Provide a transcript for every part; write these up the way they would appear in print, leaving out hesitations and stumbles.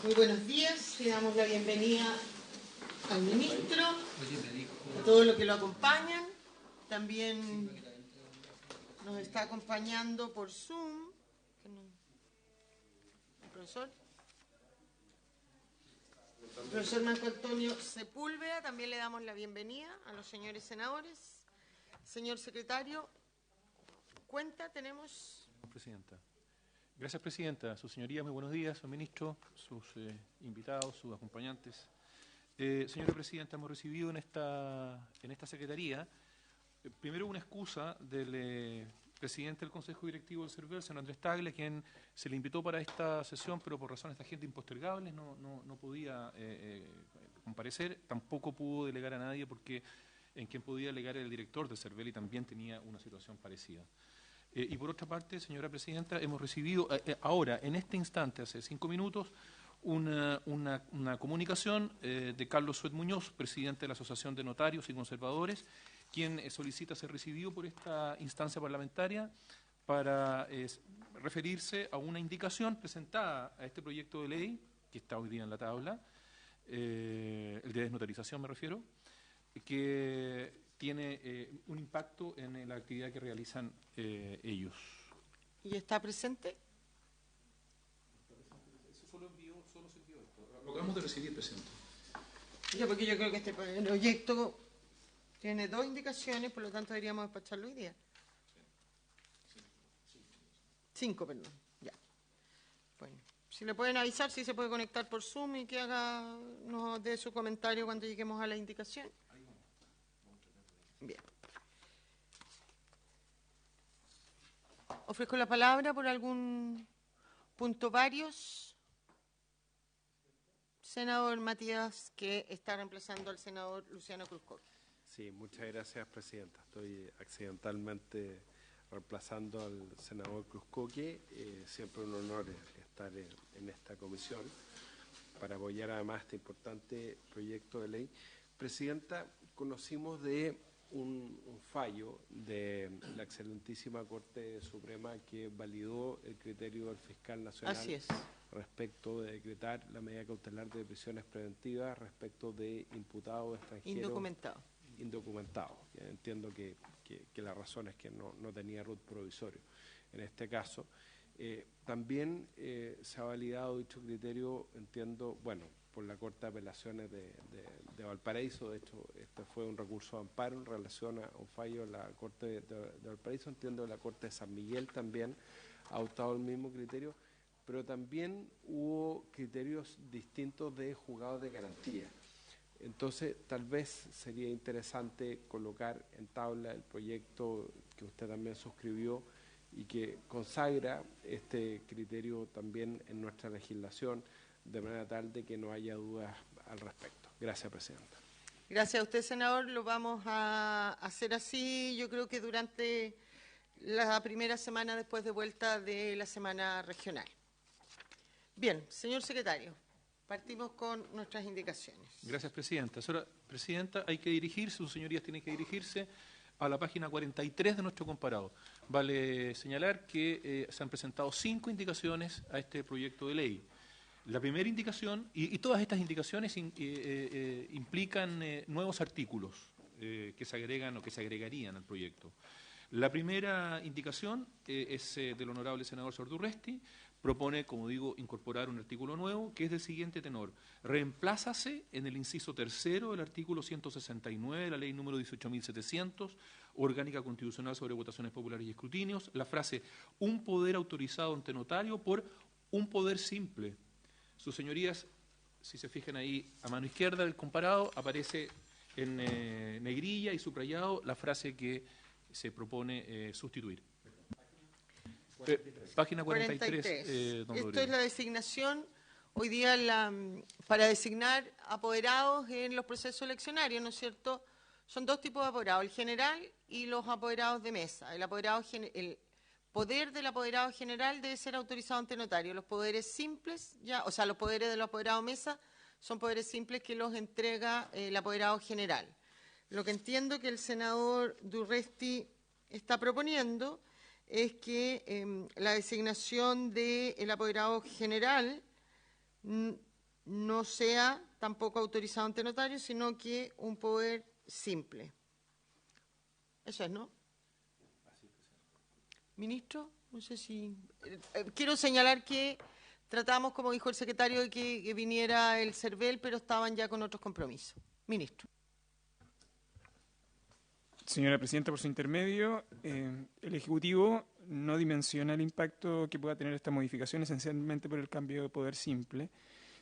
Muy buenos días, le damos la bienvenida al ministro, a todos los que lo acompañan. También nos está acompañando por Zoom el profesor Marco Antonio Sepúlveda. También le damos la bienvenida a los señores senadores. Señor secretario, tenemos... Presidenta. Gracias, Presidenta. Sus señorías, muy buenos días, señor ministro, sus invitados, sus acompañantes. Señora Presidenta, hemos recibido en esta Secretaría, primero una excusa del presidente del Consejo Directivo del CERVEL, señor Andrés Tagle, a quien se le invitó para esta sesión, pero por razones de agenda impostergables no podía comparecer, tampoco pudo delegar a nadie porque en quien podía delegar era el director del CERVEL y también tenía una situación parecida. Y por otra parte, señora Presidenta, hemos recibido ahora, en este instante, hace 5 minutos, una comunicación de Carlos Suet Muñoz, presidente de la Asociación de Notarios y Conservadores, quien solicita ser recibido por esta instancia parlamentaria para referirse a una indicación presentada a este proyecto de ley, que está hoy día en la tabla, el de desnotarización me refiero, que tiene un impacto en la actividad que realizan ellos. ¿Y está presente? Solo se envió esto. Lo acabamos de recibir, Presidente. Ya, porque yo creo que este proyecto tiene 2 indicaciones, por lo tanto deberíamos despacharlo hoy día. 5, perdón. Ya. Bueno, si le pueden avisar si se puede conectar por Zoom y que nos dé su comentario cuando lleguemos a la indicación. Bien. Ofrezco la palabra por algún punto varios. Senador Matías, que está reemplazando al senador Luciano Cruzcoque. Sí, muchas gracias, Presidenta. Estoy accidentalmente reemplazando al senador Cruzcoque. Siempre un honor estar en esta comisión para apoyar además este importante proyecto de ley. Presidenta, conocimos de un fallo de la excelentísima Corte Suprema que validó el criterio del fiscal nacional. Así es. Respecto de decretar la medida cautelar de prisiones preventivas respecto de imputados extranjeros indocumentados. Entiendo que la razón es que no tenía RUT provisorio en este caso. También se ha validado dicho criterio, entiendo, bueno, por la Corte de Apelaciones de Valparaíso. De hecho, este fue un recurso de amparo en relación a un fallo de la Corte de Valparaíso. Entiendo que la Corte de San Miguel también ha adoptado el mismo criterio, pero también hubo criterios distintos de juzgados de garantía. Entonces, tal vez sería interesante colocar en tabla el proyecto que usted también suscribió y que consagra este criterio también en nuestra legislación, de manera tal de que no haya dudas al respecto. Gracias, Presidenta. Gracias a usted, senador. Lo vamos a hacer así, yo creo que durante la primera semana después de vuelta de la semana regional. Bien, señor secretario, partimos con nuestras indicaciones. Gracias, Presidenta. Señora Presidenta, hay que dirigirse, sus señorías tienen que dirigirse a la página 43 de nuestro comparado. Vale señalar que se han presentado 5 indicaciones a este proyecto de ley. La primera indicación, y todas estas indicaciones implican nuevos artículos que se agregan o que se agregarían al proyecto. La primera indicación es del honorable senador Sordurresti. Propone, como digo, incorporar un artículo nuevo que es del siguiente tenor. Reemplázase en el inciso 3º del artículo 169 de la ley número 18.700, orgánica constitucional sobre votaciones populares y escrutinios, la frase un poder autorizado ante notario por un poder simple. Sus señorías, si se fijan ahí a mano izquierda del comparado, aparece en negrilla y subrayado la frase que se propone sustituir. Página 43. Esto es la designación, hoy día para designar apoderados en los procesos eleccionarios, ¿no es cierto? Son 2 tipos de apoderados, el general y los apoderados de mesa. El poder del apoderado general debe ser autorizado ante notario. Los poderes simples, los poderes de los apoderados de mesa son poderes simples que los entrega el apoderado general. Lo que entiendo que el senador Durresti está proponiendo es que la designación del apoderado general no sea tampoco autorizado ante notario, sino que un poder simple. Eso es, ¿no? Ministro, no sé si... quiero señalar que tratamos, como dijo el secretario, de que viniera el CERVEL, pero estaban ya con otros compromisos. Ministro. Señora Presidenta, por su intermedio, el Ejecutivo no dimensiona el impacto que pueda tener esta modificación, esencialmente por el cambio de poder simple.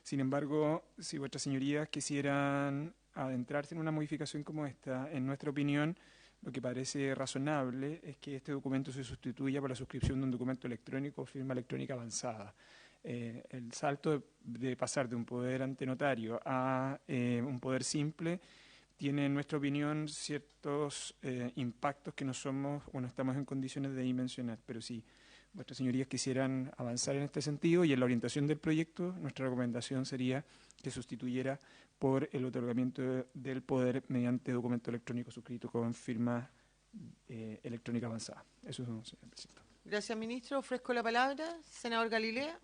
Sin embargo, si vuestras señorías quisieran adentrarse en una modificación como esta, en nuestra opinión, lo que parece razonable es que este documento se sustituya por la suscripción de un documento electrónico o firma electrónica avanzada. El salto de pasar de un poder ante notario a un poder simple tiene, en nuestra opinión, ciertos impactos que no somos o no estamos en condiciones de dimensionar. Pero si vuestras señorías quisieran avanzar en este sentido y en la orientación del proyecto, nuestra recomendación sería que sustituyera por el otorgamiento del poder mediante documento electrónico suscrito con firma electrónica avanzada. Eso es, señor presidente. Gracias, ministro. Ofrezco la palabra. Senador Galilea.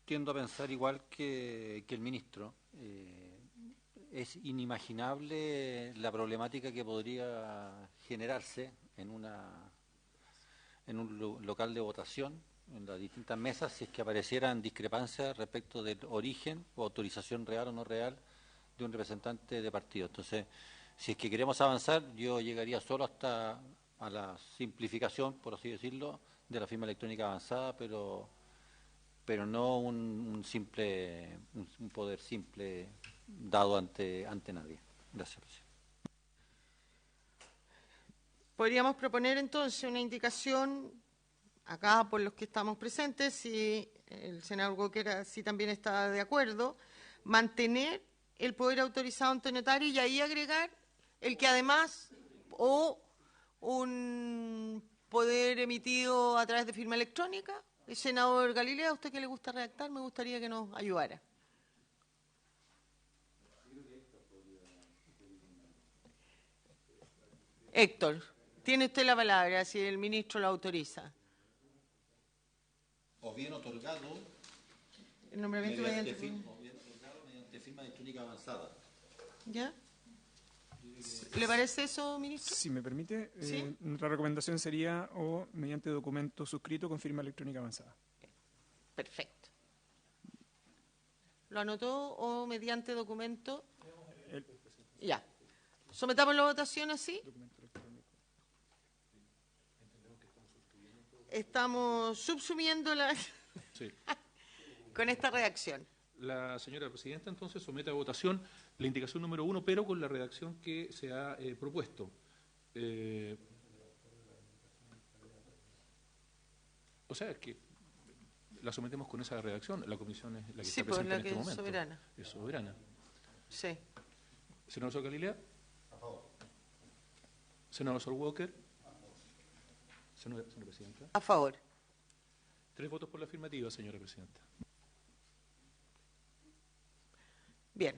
Tiendo a pensar igual que el ministro. Es inimaginable la problemática que podría generarse en un local de votación, en las distintas mesas, si es que aparecieran discrepancias respecto del origen o autorización real o no real de un representante de partido. Entonces, si es que queremos avanzar, yo llegaría solo hasta a la simplificación, por así decirlo, de la firma electrónica avanzada, pero no un poder simple dado ante nadie. Gracias, presidente. Podríamos proponer entonces una indicación acá por los que estamos presentes, si el senador Walker así también está de acuerdo, mantener el poder autorizado ante notario y ahí agregar el que además o un poder emitido a través de firma electrónica. El senador Galilea, ¿a usted que le gusta redactar? Me gustaría que nos ayudara. Héctor, tiene usted la palabra, si el ministro lo autoriza. O bien otorgado, el nombramiento mediante firma electrónica avanzada. ¿Ya? ¿Le parece eso, ministro? Si me permite, ¿Sí? Nuestra recomendación sería o mediante documento suscrito con firma electrónica avanzada. Perfecto. ¿Lo anotó o mediante documento? Ya. ¿Sometamos la votación así? Estamos subsumiendo la... Sí. con esta redacción. La señora presidenta entonces somete a votación la indicación número 1, pero con la redacción que se ha propuesto. O sea, que la sometemos con esa redacción. La comisión es la que Sí, está pues presente la en que este es momento. soberana. Es soberana. Sí. Senador Sol Galilea. A favor. Senador Sol Walker. Señora presidenta. A favor. 3 votos por la afirmativa, señora presidenta. Bien.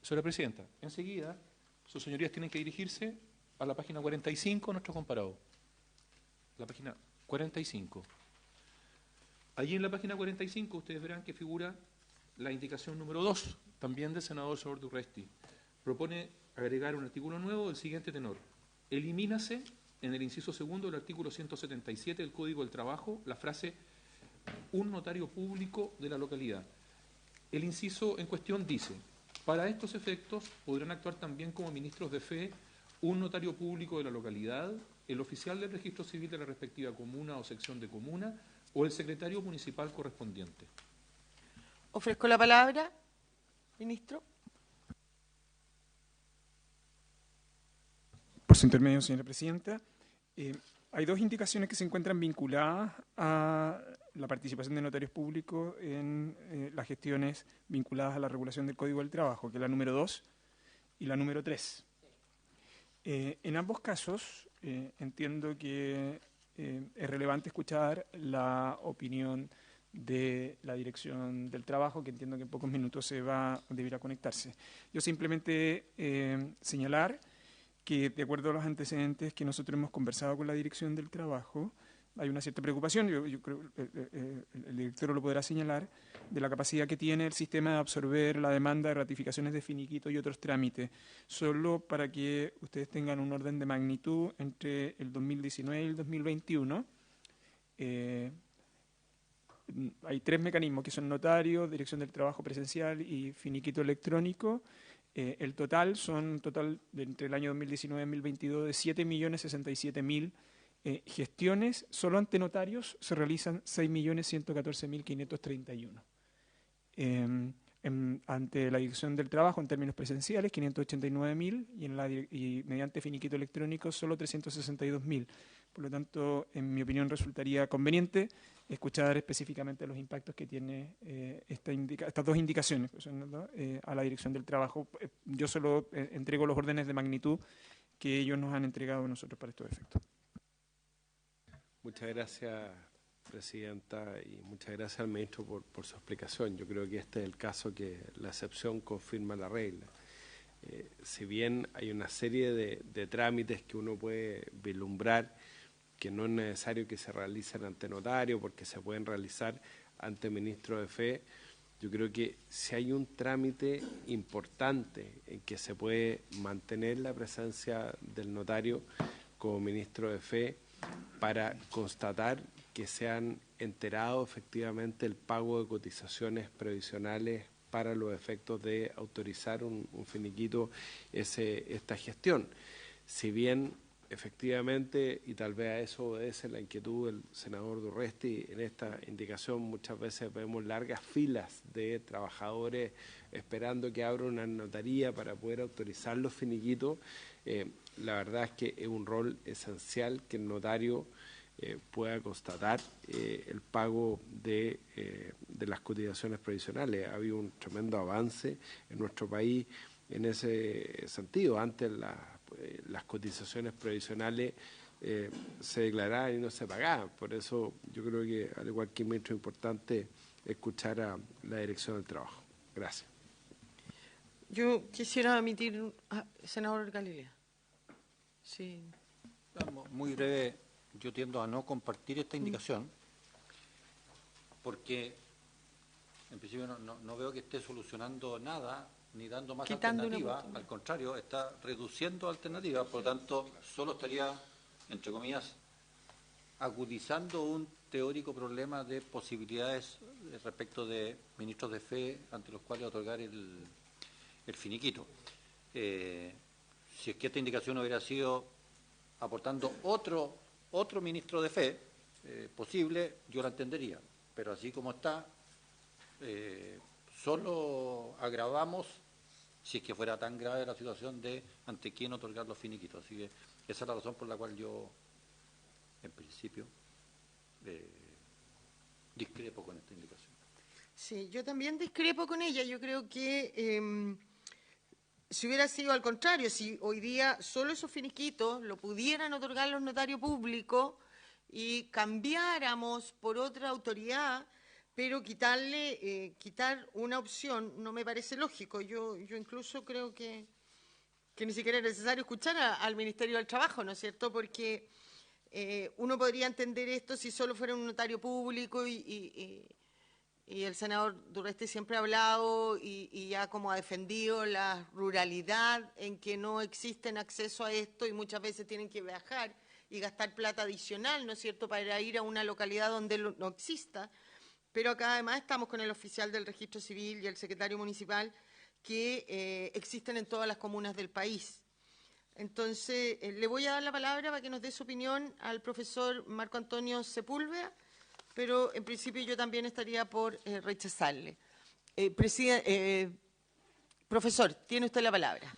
Señora presidenta, enseguida sus señorías tienen que dirigirse a la página 45, nuestro comparado. La página 45. Allí en la página 45 ustedes verán que figura la indicación número 2, también del senador Sor Durresti. Propone agregar un artículo nuevo del siguiente tenor. Elimínase en el inciso segundo del artículo 177 del Código del Trabajo la frase un notario público de la localidad. El inciso en cuestión dice: para estos efectos podrán actuar también como ministros de fe un notario público de la localidad, el oficial del registro civil de la respectiva comuna o sección de comuna o el secretario municipal correspondiente. Ofrezco la palabra, ministro. Por su intermedio, señora presidenta, hay 2 indicaciones que se encuentran vinculadas a la participación de notarios públicos en las gestiones vinculadas a la regulación del Código del Trabajo, que es la número 2 y la número 3. En ambos casos, entiendo que es relevante escuchar la opinión de la Dirección del Trabajo, que entiendo que en pocos minutos deberá conectarse. Yo simplemente señalar que, de acuerdo a los antecedentes que nosotros hemos conversado con la Dirección del Trabajo, hay una cierta preocupación, yo creo el director lo podrá señalar, de la capacidad que tiene el sistema de absorber la demanda de ratificaciones de finiquito y otros trámites. Solo para que ustedes tengan un orden de magnitud, entre el 2019 y el 2021, hay 3 mecanismos, que son notario, Dirección del Trabajo presencial y finiquito electrónico. El total entre el año 2019 y 2022 de 7.067.000 gestiones. Solo ante notarios se realizan 6.114.531. Ante la Dirección del Trabajo, en términos presenciales, 589.000 y mediante finiquito electrónico solo 362.000. Por lo tanto, en mi opinión, resultaría conveniente escuchar específicamente los impactos que tiene estas 2 indicaciones a la Dirección del Trabajo. Yo solo entrego los órdenes de magnitud que ellos nos han entregado a nosotros para estos efectos. Muchas gracias, Presidenta, y muchas gracias al Ministro por su explicación. Yo creo que este es el caso que la excepción confirma la regla. Si bien hay una serie de trámites que uno puede vislumbrar, que no es necesario que se realicen ante notario, porque se pueden realizar ante ministro de fe, yo creo que si hay un trámite importante en que se puede mantener la presencia del notario como ministro de fe para constatar que se han enterado efectivamente el pago de cotizaciones previsionales para los efectos de autorizar un finiquito esta gestión. Si bien efectivamente, y tal vez a eso obedece la inquietud del senador Durresti, en esta indicación muchas veces vemos largas filas de trabajadores esperando que abra una notaría para poder autorizar los finiquitos. La verdad es que es un rol esencial que el notario pueda constatar el pago de las cotizaciones previsionales. Ha habido un tremendo avance en nuestro país en ese sentido. Antes las cotizaciones previsionales se declaraban y no se pagaban. Por eso yo creo que, al igual que el ministro, es importante escuchar a la Dirección del Trabajo. Gracias. Yo quisiera emitir, senador Galilea. Sí. Muy breve, yo tiendo a no compartir esta indicación porque en principio no veo que esté solucionando nada ni dando más alternativas, al contrario, está reduciendo alternativas, por lo tanto, solo estaría, entre comillas, agudizando un teórico problema de posibilidades respecto de ministros de fe ante los cuales otorgar el finiquito. Si es que esta indicación hubiera sido aportando otro ministro de fe posible, yo la entendería, pero así como está, solo agravamos, si es que fuera tan grave la situación, de ante quién otorgar los finiquitos. Así que esa es la razón por la cual yo, en principio, discrepo con esta indicación. Sí, yo también discrepo con ella. Yo creo que si hubiera sido al contrario, si hoy día solo esos finiquitos lo pudieran otorgar los notarios públicos y cambiáramos por otra autoridad, pero quitar una opción no me parece lógico. Yo incluso creo que ni siquiera es necesario escuchar al Ministerio del Trabajo, ¿no es cierto? Porque uno podría entender esto si solo fuera un notario público y el senador Durresti siempre ha hablado y ya como ha defendido la ruralidad en que no existen acceso a esto y muchas veces tienen que viajar y gastar plata adicional, ¿no es cierto?, para ir a una localidad donde no exista. Pero acá además estamos con el oficial del registro civil y el secretario municipal que existen en todas las comunas del país. Entonces, le voy a dar la palabra para que nos dé su opinión al profesor Marco Antonio Sepúlveda, pero en principio yo también estaría por rechazarle. Profesor, tiene usted la palabra.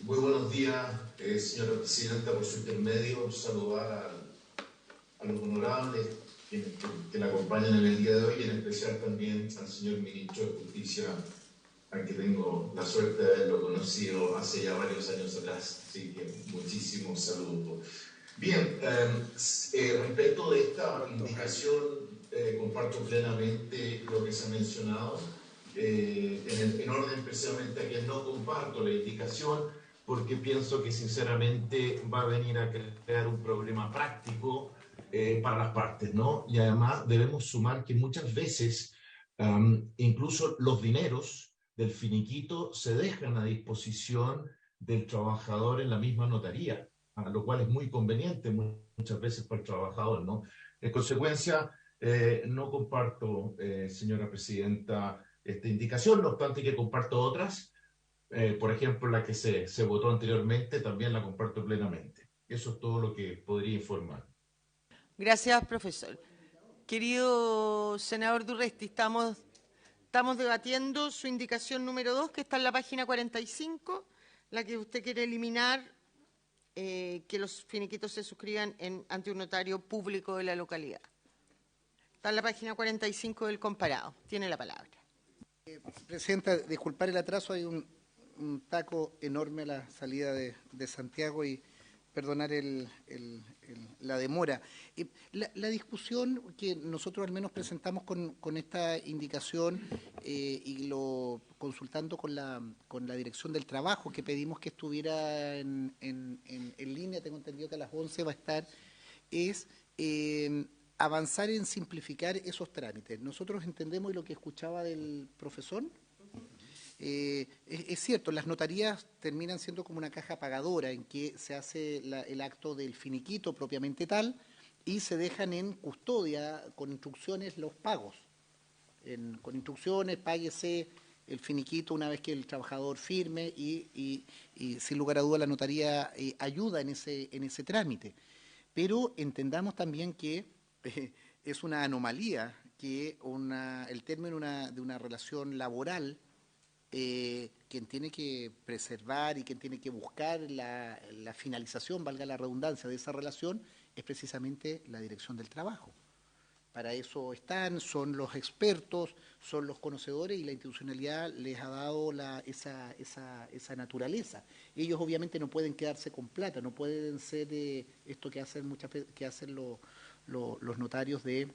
Muy buenos días, señora presidenta, por su intermedio. Saludar a los honorables que la acompañan en el día de hoy, y en especial también al señor ministro de Justicia, al que tengo la suerte de haberlo conocido hace ya varios años atrás. Así que muchísimos saludos. Bien, respecto de esta indicación comparto plenamente lo que se ha mencionado. En orden precisamente a que no comparto la indicación, porque pienso que sinceramente va a venir a crear un problema práctico para las partes, ¿no? Y además debemos sumar que muchas veces incluso los dineros del finiquito se dejan a disposición del trabajador en la misma notaría, lo cual es muy conveniente muchas veces para el trabajador, ¿no? En consecuencia, no comparto, señora presidenta, esta indicación, no obstante que comparto otras. Por ejemplo, la que se votó anteriormente, también la comparto plenamente. Eso es todo lo que podría informar. Gracias, profesor. Querido senador Durresti, estamos debatiendo su indicación número 2, que está en la página 45, la que usted quiere eliminar, que los finiquitos se suscriban ante un notario público de la localidad. Está en la página 45 del comparado. Tiene la palabra. Presidenta, disculpar el atraso, hay un taco enorme a la salida de Santiago y perdonar la demora. La discusión que nosotros al menos presentamos con esta indicación y lo consultando con la Dirección del Trabajo, que pedimos que estuviera en línea, tengo entendido que a las 11 va a estar, es avanzar en simplificar esos trámites. Nosotros entendemos, y lo que escuchaba del profesor, es cierto, las notarías terminan siendo como una caja pagadora en que se hace el acto del finiquito propiamente tal y se dejan en custodia con instrucciones los pagos. Con instrucciones, páguese el finiquito una vez que el trabajador firme y sin lugar a duda la notaría ayuda en ese trámite. Pero entendamos también que es una anomalía que el término de una relación laboral, quien tiene que preservar y quien tiene que buscar la finalización, valga la redundancia, de esa relación, es precisamente la Dirección del Trabajo. Para eso son los expertos, son los conocedores y la institucionalidad les ha dado esa naturaleza. Ellos obviamente no pueden quedarse con plata, no pueden ser esto que hacen los notarios de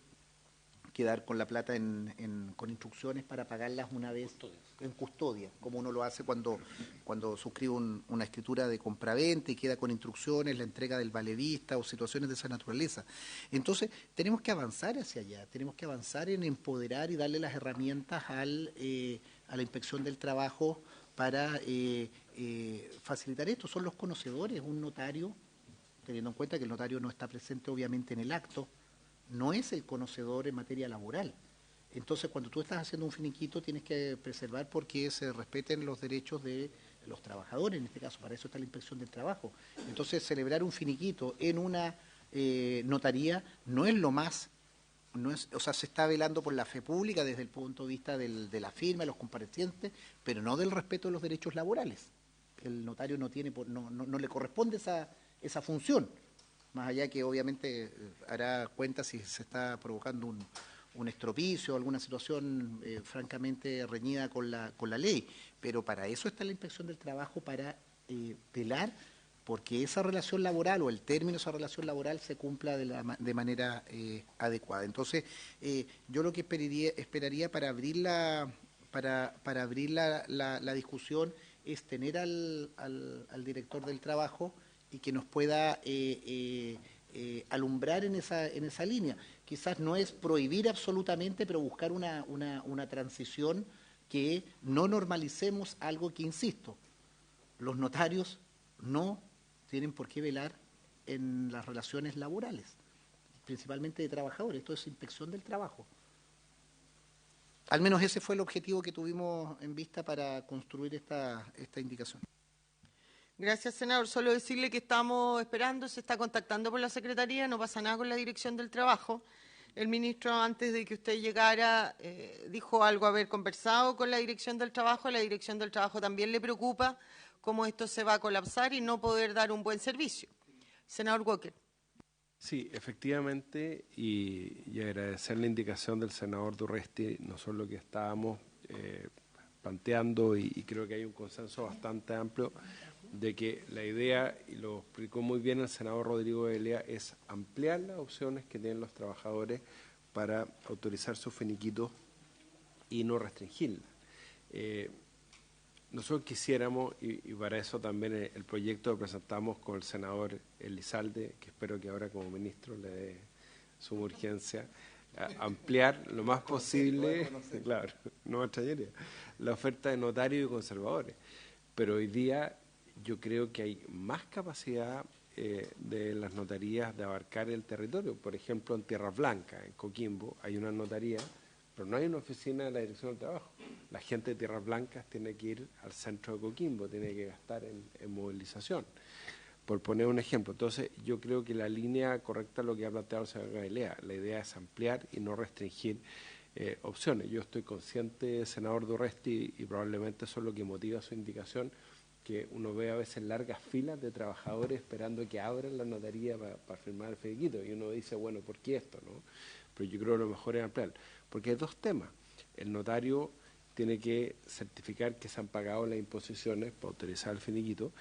quedar con la plata con instrucciones para pagarlas una vez en custodia, como uno lo hace cuando suscribe una escritura de compraventa y queda con instrucciones, la entrega del valevista o situaciones de esa naturaleza. Entonces, tenemos que avanzar hacia allá, tenemos que avanzar en empoderar y darle las herramientas a la Inspección del Trabajo para facilitar esto. Son los conocedores, un notario, teniendo en cuenta que el notario no está presente obviamente en el acto, no es el conocedor en materia laboral. Entonces, cuando tú estás haciendo un finiquito, tienes que preservar porque se respeten los derechos de los trabajadores, en este caso, para eso está la Inspección del Trabajo. Entonces, celebrar un finiquito en una notaría no es lo más, se está velando por la fe pública desde el punto de vista de la firma, de los comparecientes, pero no del respeto de los derechos laborales. El notario no le corresponde esa función. Más allá que obviamente hará cuenta si se está provocando un estropicio, alguna situación francamente reñida con la ley. Pero para eso está la Inspección del Trabajo, para velar porque esa relación laboral o el término de esa relación laboral se cumpla de manera adecuada. Entonces, yo lo que esperaría para abrir la discusión es tener al director del trabajo y que nos pueda alumbrar en esa línea. Quizás no es prohibir absolutamente, pero buscar una transición que no normalicemos algo que, insisto, los notarios no tienen por qué velar en las relaciones laborales, principalmente de trabajadores. Esto es inspección del trabajo. Al menos ese fue el objetivo que tuvimos en vista para construir esta indicación. Gracias, senador. Solo decirle que estamos esperando, se está contactando por la Secretaría, no pasa nada con la Dirección del Trabajo. El ministro, antes de que usted llegara, dijo algo haber conversado con la Dirección del Trabajo. A la Dirección del Trabajo también le preocupa cómo esto se va a colapsar y no poder dar un buen servicio. Senador Walker. Sí, efectivamente, y agradecer la indicación del senador Durresti, nosotros lo que estábamos planteando, y creo que hay un consenso bastante amplio, de que la idea, y lo explicó muy bien el senador Rodrigo Elia, es ampliar las opciones que tienen los trabajadores para autorizar su finiquito y no restringirla. Nosotros quisiéramos, y para eso también el proyecto lo presentamos con el senador Elizalde, que espero que ahora como ministro le dé suma urgencia, ampliar lo más posible, claro, no me extrañaría, la oferta de notarios y conservadores. Pero hoy día yo creo que hay más capacidad de las notarías de abarcar el territorio. Por ejemplo, en Tierra Blanca, en Coquimbo, hay una notaría, pero no hay una oficina de la Dirección del Trabajo. La gente de Tierras Blancas tiene que ir al centro de Coquimbo, tiene que gastar en movilización, por poner un ejemplo. Entonces, yo creo que la línea correcta es lo que ha planteado el señor Galilea. La idea es ampliar y no restringir opciones. Yo estoy consciente, senador Durresti, y probablemente eso es lo que motiva su indicación, que uno ve a veces largas filas de trabajadores esperando que abran la notaría para firmar el finiquito. Y uno dice, bueno, ¿por qué esto, no? Pero yo creo que lo mejor es ampliar. Porque hay dos temas. El notario tiene que certificar que se han pagado las imposiciones para autorizar el finiquito.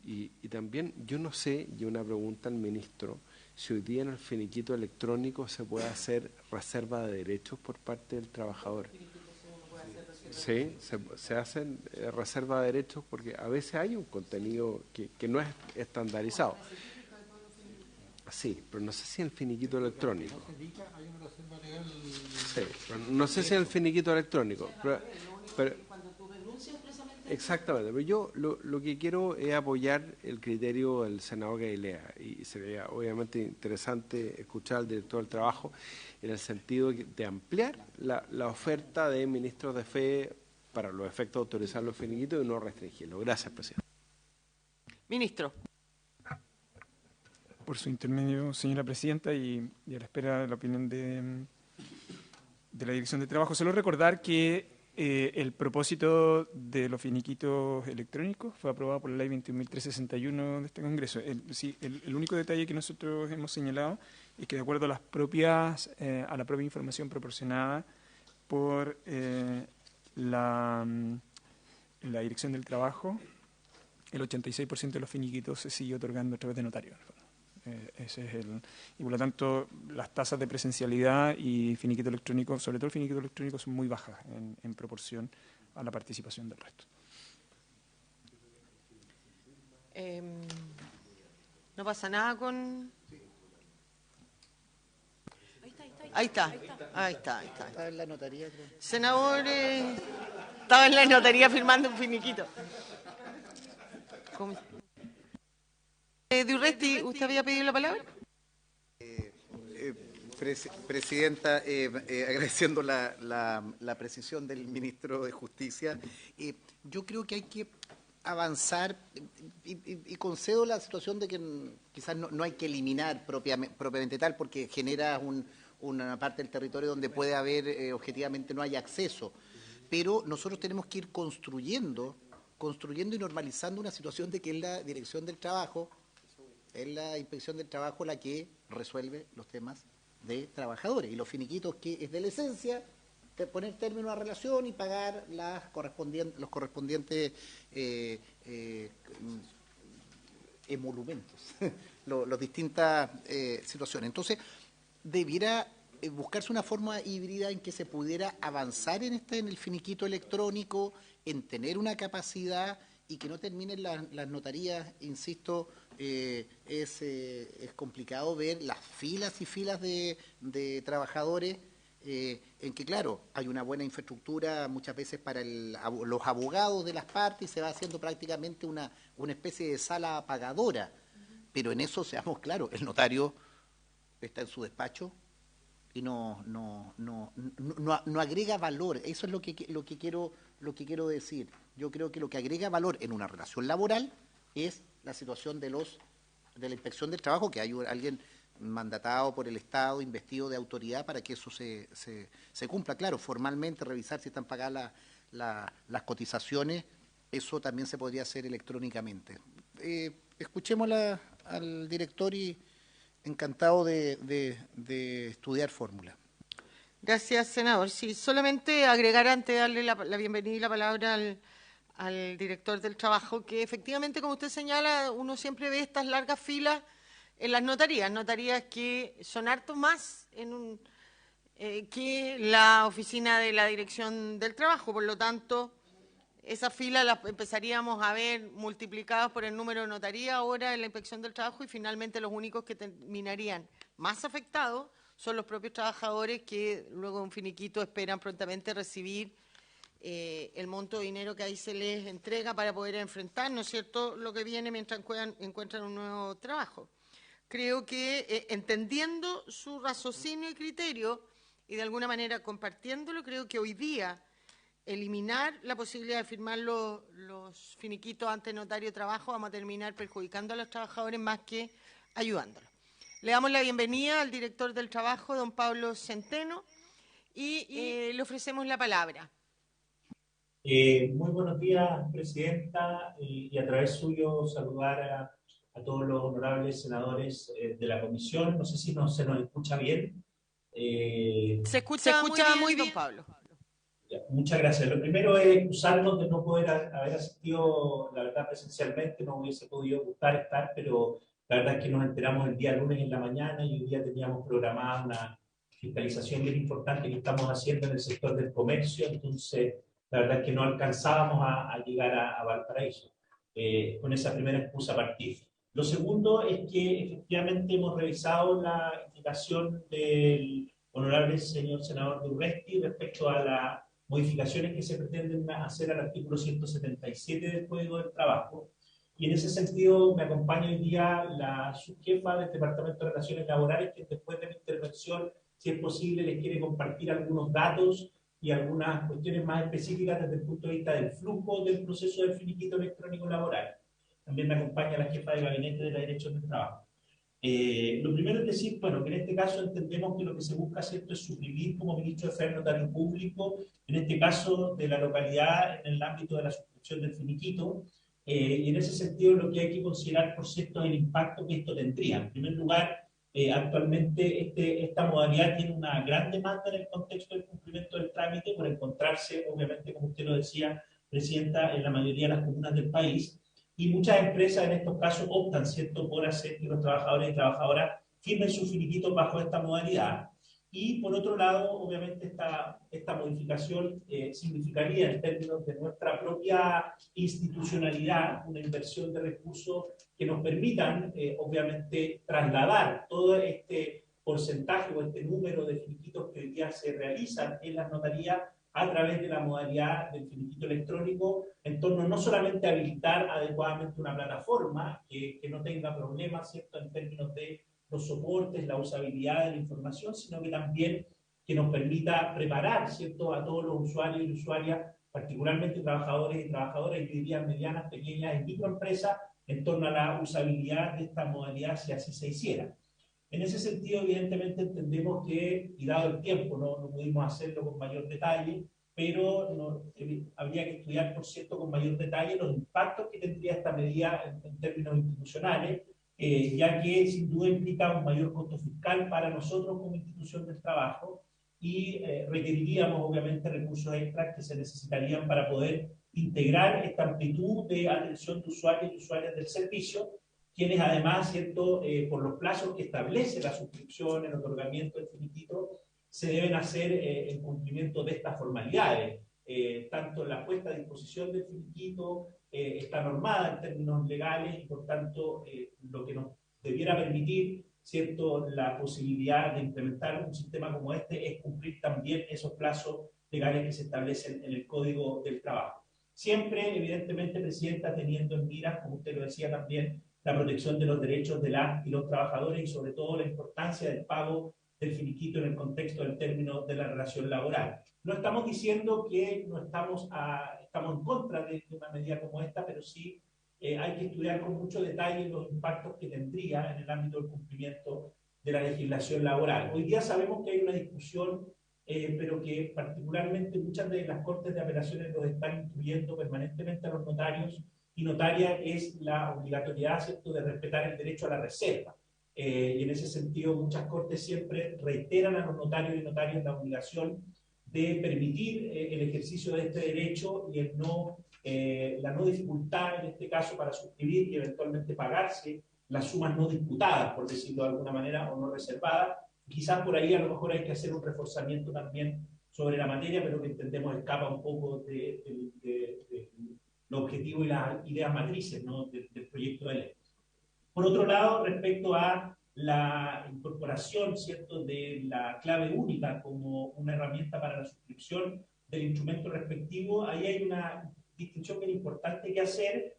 Y también, yo no sé, y una pregunta al ministro, si hoy día en el finiquito electrónico se puede hacer reserva de derechos por parte del trabajador. Sí, se hacen reserva de derechos porque a veces hay un contenido que no es estandarizado. Sí, pero no sé si en el finiquito electrónico. Sí, pero no sé si en el finiquito electrónico. Pero exactamente, pero yo lo que quiero es apoyar el criterio del senador Galilea, y sería obviamente interesante escuchar al director del trabajo en el sentido de ampliar la oferta de ministros de fe para los efectos de autorizar los finiquitos y no restringirlo. Gracias, presidente. Ministro. Por su intermedio, señora presidenta, y a la espera de la opinión de la Dirección de Trabajo, solo recordar que el propósito de los finiquitos electrónicos fue aprobado por la Ley 21.361 de este Congreso. El único detalle que nosotros hemos señalado es que de acuerdo a la propia información proporcionada por la Dirección del Trabajo, el 86% de los finiquitos se sigue otorgando a través de notarios. Y por lo tanto las tasas de presencialidad y finiquito electrónico, sobre todo el finiquito electrónico, son muy bajas en proporción a la participación del resto. No pasa nada con... Ahí está. Estaba en la notaría, creo. Senador, estaba en la notaría firmando un finiquito. ¿Cómo? Durresti, ¿usted había pedido la palabra? Presidenta, agradeciendo la precisión del ministro de Justicia, yo creo que hay que avanzar y concedo la situación de que quizás no hay que eliminar propiamente tal, porque genera una parte del territorio donde puede haber, objetivamente no hay acceso, pero nosotros tenemos que ir construyendo y normalizando una situación de que es la Dirección del Trabajo, es la Inspección del Trabajo la que resuelve los temas de trabajadores, y los finiquitos, que es de la esencia de poner término a la relación y pagar los correspondientes emolumentos, las distintas situaciones. Entonces, debiera buscarse una forma híbrida en que se pudiera avanzar en el finiquito electrónico, en tener una capacidad y que no terminen las notarías, insisto. Es complicado ver las filas y filas de trabajadores en que, claro, hay una buena infraestructura muchas veces para los abogados de las partes, y se va haciendo prácticamente una especie de sala pagadora, pero en eso, seamos claros, el notario está en su despacho y no agrega valor. Eso es lo que quiero decir. Yo creo que lo que agrega valor en una relación laboral es la situación de la Inspección del Trabajo, que hay alguien mandatado por el Estado, investido de autoridad para que eso se cumpla. Claro, formalmente revisar si están pagadas las cotizaciones, eso también se podría hacer electrónicamente. Escuchemos al director y encantado de estudiar fórmula. Gracias, senador. Sí, solamente agregar, antes de darle la bienvenida y la palabra al director del trabajo, que efectivamente, como usted señala, uno siempre ve estas largas filas en las notarías que son harto más en que la oficina de la Dirección del Trabajo. Por lo tanto, esas filas las empezaríamos a ver multiplicadas por el número de notarías ahora en la Inspección del Trabajo, y finalmente los únicos que terminarían más afectados son los propios trabajadores, que luego de un finiquito esperan prontamente recibir el monto de dinero que ahí se les entrega para poder enfrentar, ¿no es cierto?, lo que viene mientras encuentran un nuevo trabajo. Creo que entendiendo su raciocinio y criterio y de alguna manera compartiéndolo, creo que hoy día eliminar la posibilidad de firmar los finiquitos ante notario de trabajo vamos a terminar perjudicando a los trabajadores más que ayudándolos. Le damos la bienvenida al director del trabajo, don Pablo Centeno, y le ofrecemos la palabra. Muy buenos días, presidenta, y a través suyo saludar a todos los honorables senadores de la comisión. No sé si se nos escucha bien. Se escucha muy bien, don Pablo. Muchas gracias. Lo primero es excusarnos de no poder haber asistido, la verdad, presencialmente. No hubiese podido gustar estar, pero la verdad es que nos enteramos el día lunes en la mañana y hoy día teníamos programada una fiscalización bien importante que estamos haciendo en el sector del comercio. Entonces, la verdad es que no alcanzábamos a llegar a Valparaíso. Con esa primera excusa partir. Lo segundo es que efectivamente hemos revisado la indicación del honorable señor senador de Urresti respecto a las modificaciones que se pretenden hacer al artículo 177 del Código del Trabajo. Y en ese sentido me acompaña hoy día la subjefa del Departamento de Relaciones Laborales, que después de mi intervención, si es posible, les quiere compartir algunos datos y algunas cuestiones más específicas desde el punto de vista del flujo del proceso del finiquito electrónico laboral. También me acompaña la jefa de gabinete de la Dirección del Trabajo. Lo primero es decir, bueno, que en este caso entendemos que lo que se busca, ¿cierto?, es suprimir como ministro de Fe notario público, en este caso de la localidad en el ámbito de la suscripción del finiquito, y en ese sentido lo que hay que considerar, por cierto, es el impacto que esto tendría. En primer lugar, actualmente esta modalidad tiene una gran demanda en el contexto del cumplimiento del trámite, por encontrarse, obviamente, como usted lo decía, presidenta, en la mayoría de las comunas del país. Y muchas empresas en estos casos optan, ¿cierto?, por hacer que los trabajadores y trabajadoras firmen su finiquito bajo esta modalidad. Y por otro lado, obviamente, esta modificación significaría, en términos de nuestra propia institucionalidad, una inversión de recursos que nos permitan, obviamente, trasladar todo este porcentaje o este número de finiquitos que hoy día se realizan en las notarías a través de la modalidad del finiquito electrónico, en torno no solamente a habilitar adecuadamente una plataforma que no tenga problemas, ¿cierto?, en términos de los soportes, la usabilidad de la información, sino que también que nos permita preparar, ¿cierto?, a todos los usuarios y usuarias, particularmente trabajadores y trabajadoras, y diría medianas, pequeñas y microempresas, en torno a la usabilidad de esta modalidad, si así se hiciera. En ese sentido, evidentemente, entendemos que, y dado el tiempo, no pudimos hacerlo con mayor detalle, pero habría que estudiar, por cierto, con mayor detalle los impactos que tendría esta medida en términos institucionales, ya que sin duda implica un mayor costo fiscal para nosotros como institución del trabajo y requeriríamos, obviamente, recursos extras que se necesitarían para poder integrar esta amplitud de atención de usuarios y usuarias del servicio, quienes además, ¿cierto?, por los plazos que establece la suscripción, el otorgamiento del finiquito, se deben hacer en cumplimiento de estas formalidades. Tanto la puesta a disposición del finiquito está normada en términos legales y, por tanto, lo que nos debiera permitir, ¿cierto?, la posibilidad de implementar un sistema como este es cumplir también esos plazos legales que se establecen en el Código del Trabajo. Siempre, evidentemente, presidenta, teniendo en mira, como usted lo decía también, la protección de los derechos de las y los trabajadores y sobre todo la importancia del pago del finiquito en el contexto del término de la relación laboral. No estamos diciendo que no estamos en contra de una medida como esta, pero sí hay que estudiar con mucho detalle los impactos que tendría en el ámbito del cumplimiento de la legislación laboral. Hoy día sabemos que hay una discusión, pero que particularmente muchas de las cortes de apelaciones los están incluyendo permanentemente a los notarios y notarias, es la obligatoriedad, ¿cierto?, de respetar el derecho a la reserva. Y en ese sentido, muchas cortes siempre reiteran a los notarios y notarias la obligación de permitir el ejercicio de este derecho y la no dificultad, en este caso, para suscribir y eventualmente pagarse las sumas no disputadas, por decirlo de alguna manera, o no reservadas, Quizás por ahí a lo mejor hay que hacer un reforzamiento también sobre la materia, pero que entendemos escapa un poco de los objetivos y las ideas matrices, ¿no?, del proyecto de ley. Por otro lado, respecto a la incorporación, ¿cierto?, de la clave única como una herramienta para la suscripción del instrumento respectivo, ahí hay una distinción bien importante que hacer,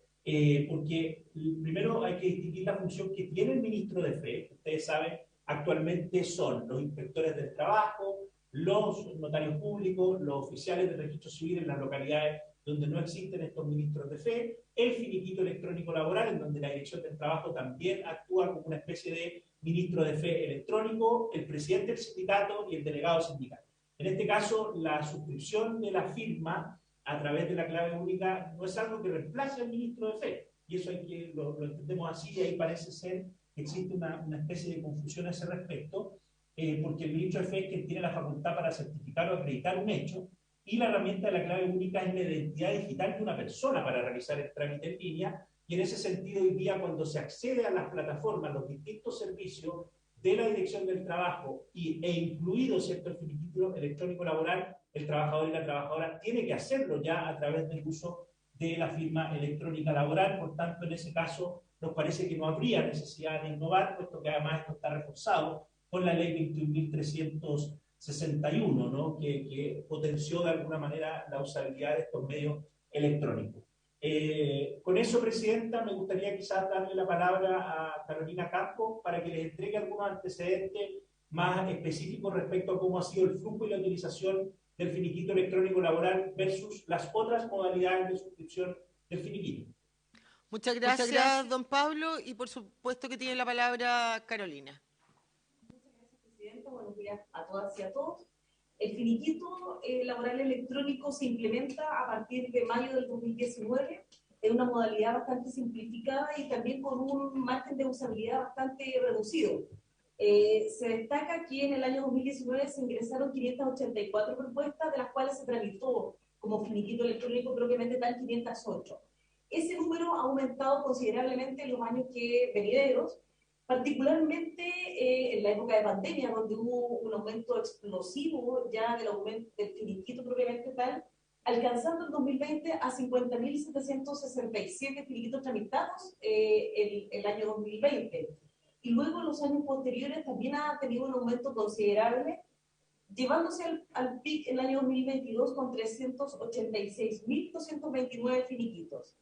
porque primero hay que distinguir la función que tiene el ministro de Fe. Ustedes saben, actualmente son los inspectores del trabajo, los notarios públicos, los oficiales de registro civil en las localidades donde no existen estos ministros de fe, el finiquito electrónico laboral, en donde la Dirección del Trabajo también actúa como una especie de ministro de fe electrónico, el presidente del sindicato y el delegado sindical. En este caso, la suscripción de la firma a través de la clave única no es algo que reemplace al ministro de fe, y eso hay que lo entendemos así, y ahí parece ser que existe una especie de confusión a ese respecto, porque el ministro de fe es quien tiene la facultad para certificar o acreditar un hecho, y la herramienta de la clave única es la identidad digital de una persona para realizar el trámite en línea, y en ese sentido hoy día cuando se accede a las plataformas, los distintos servicios de la Dirección del Trabajo e incluido, ¿cierto?, el finiquito electrónico laboral, el trabajador y la trabajadora tiene que hacerlo ya a través del uso de la firma electrónica laboral. Por tanto, en ese caso nos parece que no habría necesidad de innovar, puesto que además esto está reforzado con la ley 21.361, ¿no?, que potenció de alguna manera la usabilidad de estos medios electrónicos. Con eso, Presidenta, me gustaría quizás darle la palabra a Carolina Campos para que les entregue algunos antecedentes más específicos respecto a cómo ha sido el flujo y la utilización del finiquito electrónico laboral versus las otras modalidades de suscripción del finiquito. Muchas gracias, don Pablo, y por supuesto que tiene la palabra Carolina. Buenos días a todas y a todos. El finiquito laboral electrónico se implementa a partir de mayo del 2019 en una modalidad bastante simplificada y también con un margen de usabilidad bastante reducido. Se destaca que en el año 2019 se ingresaron 584 propuestas, de las cuales se tramitó como finiquito electrónico propiamente tal 508. Ese número ha aumentado considerablemente en los años venideros, particularmente en la época de pandemia, donde hubo un aumento explosivo ya del aumento del finiquito propiamente tal, alcanzando en 2020 a 50.767 finiquitos tramitados el año 2020. Y luego en los años posteriores también ha tenido un aumento considerable, llevándose al pic en el año 2022 con 386.229 finiquitos.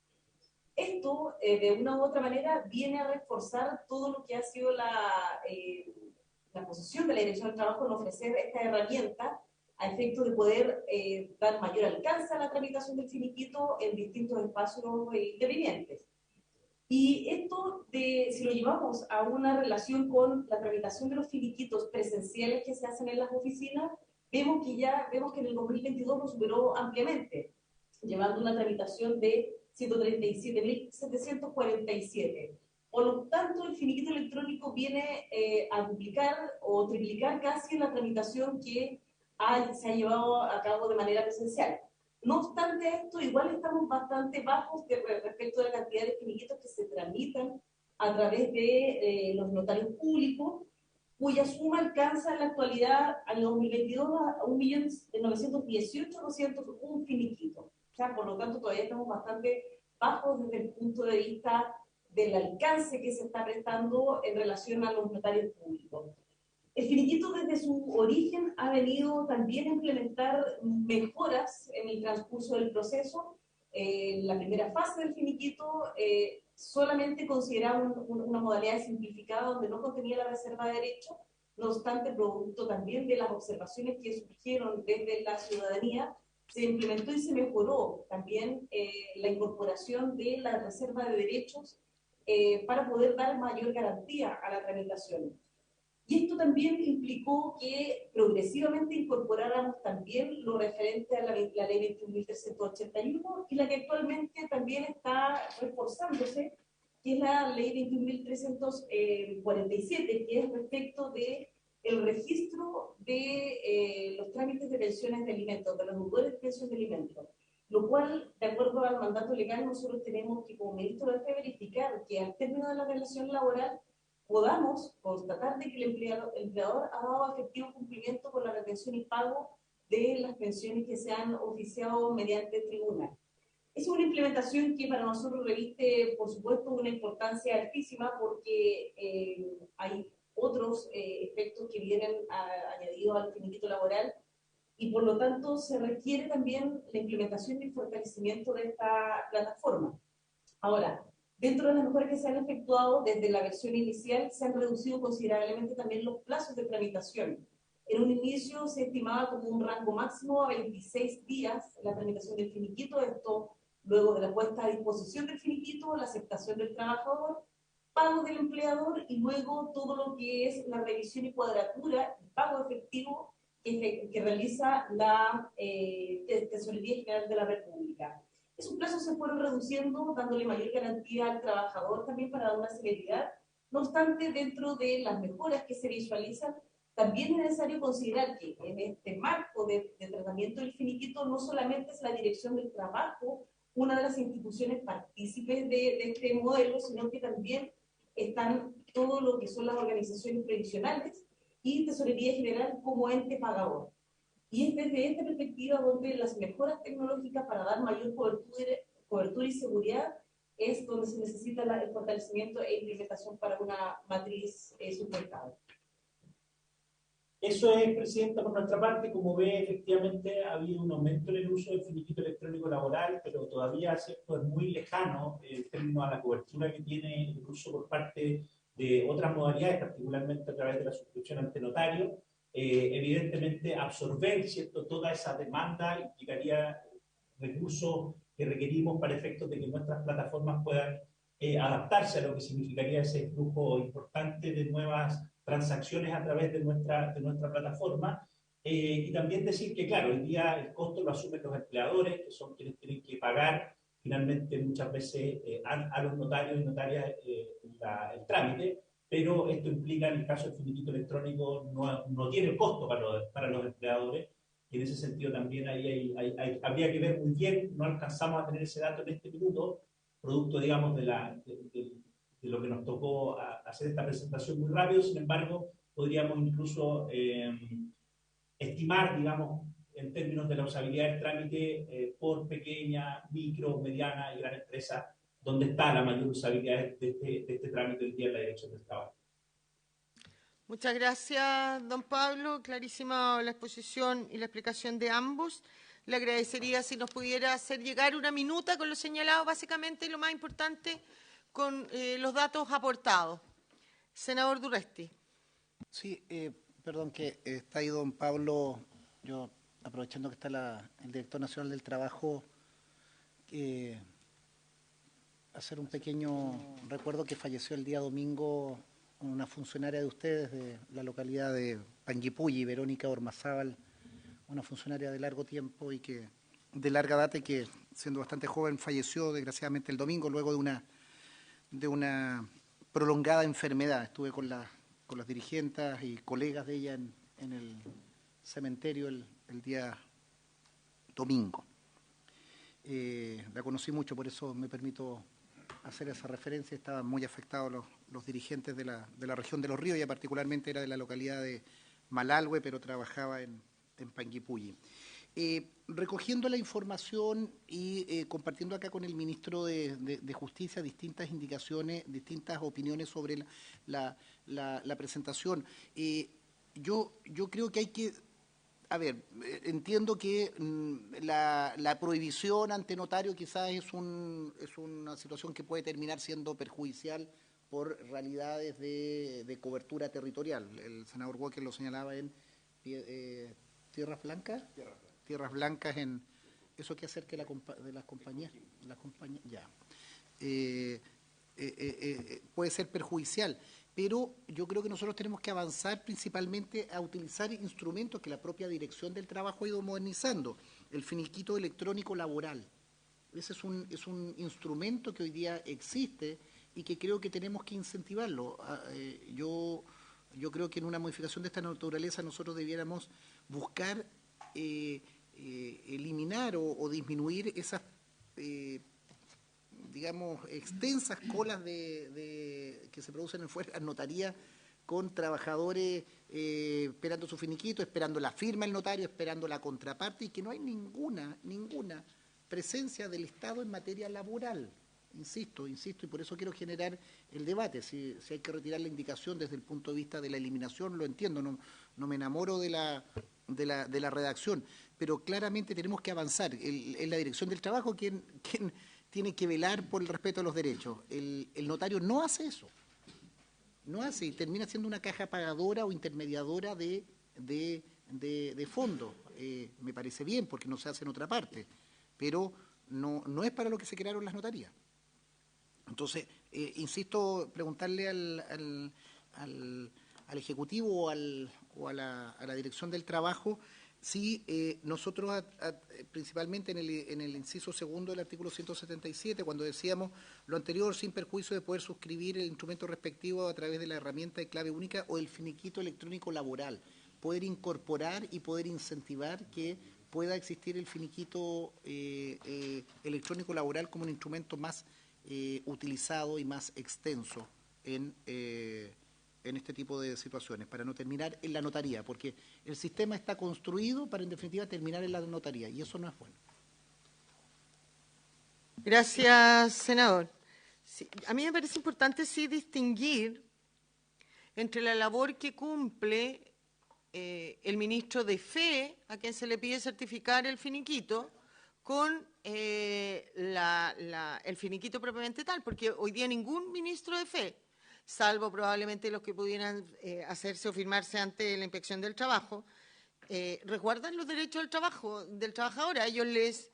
Esto, de una u otra manera, viene a reforzar todo lo que ha sido la posición de la Dirección del Trabajo en ofrecer esta herramienta a efecto de poder dar mayor alcance a la tramitación del finiquito en distintos espacios intervinientes. Y esto, si lo llevamos a una relación con la tramitación de los finiquitos presenciales que se hacen en las oficinas, vemos que en el 2022 lo superó ampliamente, llevando una tramitación de 137.747. Por lo tanto, el finiquito electrónico viene a duplicar o triplicar casi la tramitación que se ha llevado a cabo de manera presencial. No obstante esto, igual estamos bastante bajos respecto a la cantidad de finiquitos que se tramitan a través de los notarios públicos, cuya suma alcanza en la actualidad, al 2022, a 1.918.201 finiquitos. O sea, por lo tanto, todavía estamos bastante bajos desde el punto de vista del alcance que se está prestando en relación a los notarios públicos. El finiquito desde su origen ha venido también a implementar mejoras en el transcurso del proceso. La primera fase del finiquito solamente consideraba una modalidad simplificada donde no contenía la reserva de derecho, no obstante, producto también de las observaciones que surgieron desde la ciudadanía, se implementó y se mejoró también la incorporación de la reserva de derechos para poder dar mayor garantía a la tramitación. Y esto también implicó que progresivamente incorporáramos también lo referente a la ley 21.381 y la que actualmente también está reforzándose, que es la ley 21.347, que es respecto de el registro de los trámites de pensiones de alimentos, de los deudores de pensiones de alimentos, lo cual, de acuerdo al mandato legal, nosotros tenemos que, como ministro de Fe, verificar que al término de la relación laboral podamos constatar de que el empleador ha dado efectivo cumplimiento con la retención y pago de las pensiones que se han oficiado mediante tribunal. Es una implementación que para nosotros reviste, por supuesto, una importancia altísima porque hay otros efectos que vienen añadidos al finiquito laboral y por lo tanto se requiere también la implementación y el fortalecimiento de esta plataforma. Ahora, dentro de las mejoras que se han efectuado desde la versión inicial, se han reducido considerablemente también los plazos de tramitación. En un inicio se estimaba como un rango máximo a 26 días la tramitación del finiquito, esto luego de la puesta a disposición del finiquito, la aceptación del trabajador, pago del empleador y luego todo lo que es la revisión y cuadratura y pago efectivo que realiza la Tesorería General de la República. Esos plazos se fueron reduciendo, dándole mayor garantía al trabajador también para dar una celeridad. No obstante, dentro de las mejoras que se visualizan, también es necesario considerar que en este marco de tratamiento del finiquito no solamente es la Dirección del Trabajo una de las instituciones partícipes de este modelo, sino que también están todo lo que son las organizaciones previsionales y Tesorería General como ente pagador. Y es desde esta perspectiva donde las mejoras tecnológicas para dar mayor cobertura y seguridad es donde se necesita el fortalecimiento e implementación para una matriz sustentable. Eso es, Presidenta, por nuestra parte. Como ve, efectivamente ha habido un aumento en el uso del finiquito electrónico laboral, pero todavía ¿cierto? Es muy lejano en términos a la cobertura que tiene el uso por parte de otras modalidades, particularmente a través de la suscripción ante notario. Evidentemente, absorber ¿cierto? Toda esa demanda implicaría recursos que requerimos para efectos de que nuestras plataformas puedan adaptarse a lo que significaría ese flujo importante de nuevas transacciones a través de nuestra plataforma. Y también decir que, claro, hoy día el costo lo asumen los empleadores, que son quienes tienen que pagar finalmente muchas veces a los notarios y notarias el trámite, pero esto implica, en el caso del finiquito electrónico, no tiene costo para los empleadores, y en ese sentido también habría que ver muy bien, no alcanzamos a tener ese dato en este minuto, producto, digamos, de lo que nos tocó hacer esta presentación muy rápido. Sin embargo, podríamos incluso estimar, digamos, en términos de la usabilidad del trámite por pequeña, micro, mediana y gran empresa, donde está la mayor usabilidad de este trámite hoy día en la Dirección del Trabajo. Muchas gracias, don Pablo. Clarísima la exposición y la explicación de ambos. Le agradecería si nos pudiera hacer llegar una minuta con lo señalado, básicamente, y lo más importante, con los datos aportados. Senador Durresti. Sí, perdón que está ahí don Pablo. Yo, aprovechando que está el Director Nacional del Trabajo, hacer un pequeño recuerdo que falleció el día domingo una funcionaria de ustedes de la localidad de Panguipulli, Verónica Ormazábal, una funcionaria de largo tiempo y que de larga data y que, siendo bastante joven, falleció desgraciadamente el domingo luego de una prolongada enfermedad. Estuve con las dirigentes y colegas de ella en el cementerio el día domingo. La conocí mucho, por eso me permito hacer esa referencia. Estaban muy afectados los dirigentes de la región de Los Ríos, y particularmente era de la localidad de Malalhue, pero trabajaba en Panguipulli. Recogiendo la información y compartiendo acá con el ministro de Justicia distintas indicaciones, distintas opiniones sobre la presentación. Yo creo que hay que... A ver, entiendo que la prohibición ante notario quizás es una situación que puede terminar siendo perjudicial por realidades de cobertura territorial. El senador Walker lo señalaba en Tierras Blancas. Tierras Blancas, en eso que hacer que de las compañías ya puede ser perjudicial, pero yo creo que nosotros tenemos que avanzar principalmente a utilizar instrumentos que la propia Dirección del Trabajo ha ido modernizando. El finiquito electrónico laboral, ese es un instrumento que hoy día existe y que creo que tenemos que incentivarlo. Yo creo que en una modificación de esta naturaleza nosotros debiéramos buscar eliminar o disminuir esas digamos, extensas colas que se producen en fuera de las notarías con trabajadores esperando su finiquito, esperando la firma del notario, esperando la contraparte, y que no hay ninguna presencia del Estado en materia laboral. Insisto, y por eso quiero generar el debate. Si hay que retirar la indicación desde el punto de vista de la eliminación, lo entiendo, no me enamoro de la redacción, pero claramente tenemos que avanzar. En la dirección del trabajo, quien tiene que velar por el respeto a los derechos. El notario no hace eso. No hace, y termina siendo una caja pagadora o intermediadora de fondos. Me parece bien, porque no se hace en otra parte, pero no es para lo que se crearon las notarías. Entonces, insisto, preguntarle al Ejecutivo o a la Dirección del Trabajo si nosotros, principalmente en el inciso segundo del artículo 177, cuando decíamos lo anterior sin perjuicio de poder suscribir el instrumento respectivo a través de la herramienta de clave única o el finiquito electrónico laboral, poder incorporar y poder incentivar que pueda existir el finiquito electrónico laboral como un instrumento más utilizado y más extenso en este tipo de situaciones, para no terminar en la notaría, porque el sistema está construido para, en definitiva, terminar en la notaría, y eso no es bueno. Gracias, senador. Sí, a mí me parece importante sí distinguir entre la labor que cumple el ministro de Fe, a quien se le pide certificar el finiquito, con el finiquito propiamente tal, porque hoy día ningún ministro de Fe, salvo probablemente los que pudieran hacerse o firmarse ante la Inspección del Trabajo, resguardan los derechos del trabajador. A ellos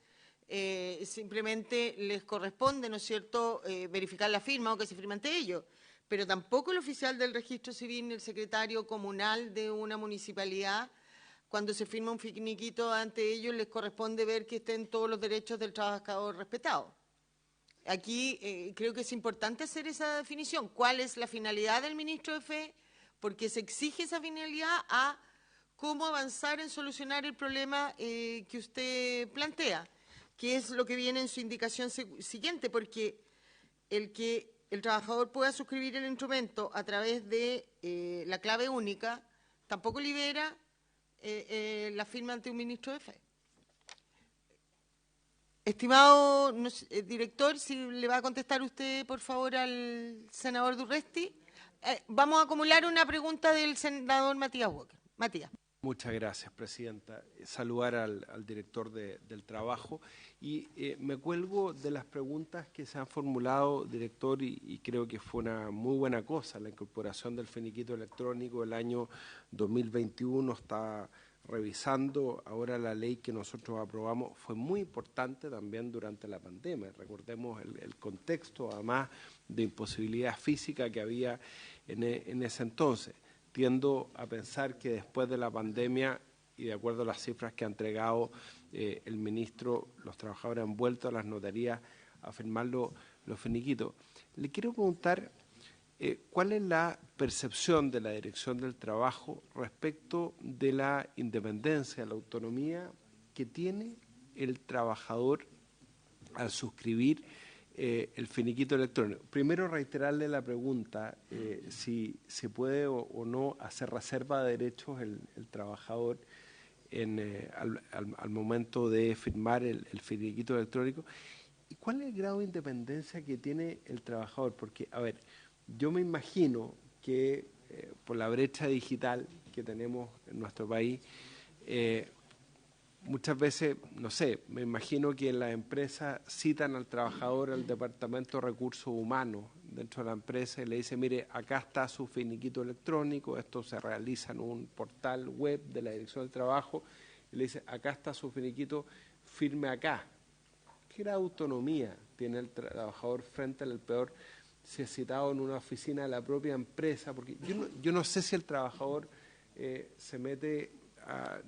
simplemente les corresponde, ¿no es cierto?, verificar la firma o que se firme ante ellos, pero tampoco el oficial del registro civil ni el secretario comunal de una municipalidad, cuando se firma un finiquito ante ellos, les corresponde ver que estén todos los derechos del trabajador respetados. Aquí creo que es importante hacer esa definición. ¿Cuál es la finalidad del ministro de Fe? Porque se exige esa finalidad a cómo avanzar en solucionar el problema que usted plantea, que es lo que viene en su indicación siguiente, porque el que el trabajador pueda suscribir el instrumento a través de la clave única tampoco libera la firma ante un ministro de Fe. Estimado director, si le va a contestar usted, por favor, al senador Durresti. Vamos a acumular una pregunta del senador Matías Walker. Matías. Muchas gracias, presidenta. Saludar al director del trabajo. Y me cuelgo de las preguntas que se han formulado, director, y creo que fue una muy buena cosa la incorporación del finiquito electrónico el año 2021. Está revisando ahora la ley que nosotros aprobamos. Fue muy importante también durante la pandemia. Recordemos el contexto, además, de imposibilidad física que había en ese entonces. Tiendo a pensar que después de la pandemia, y de acuerdo a las cifras que ha entregado el ministro, los trabajadores han vuelto a las notarías a firmar los finiquitos. Le quiero preguntar cuál es la percepción de la Dirección del Trabajo respecto de la independencia, la autonomía que tiene el trabajador al suscribir el finiquito electrónico. Primero, reiterarle la pregunta, si se puede o no hacer reserva de derechos el trabajador al momento de firmar el finiquito electrónico. ¿Y cuál es el grado de independencia que tiene el trabajador? Porque, a ver, yo me imagino que por la brecha digital que tenemos en nuestro país, muchas veces, no sé, me imagino que en las empresas citan al trabajador al departamento de recursos humanos dentro de la empresa y le dicen, mire, acá está su finiquito electrónico, esto se realiza en un portal web de la Dirección del Trabajo, y le dice, acá está su finiquito, firme acá. ¿Qué grado de autonomía tiene el trabajador frente al peor si es citado en una oficina de la propia empresa? Porque yo no sé si el trabajador se mete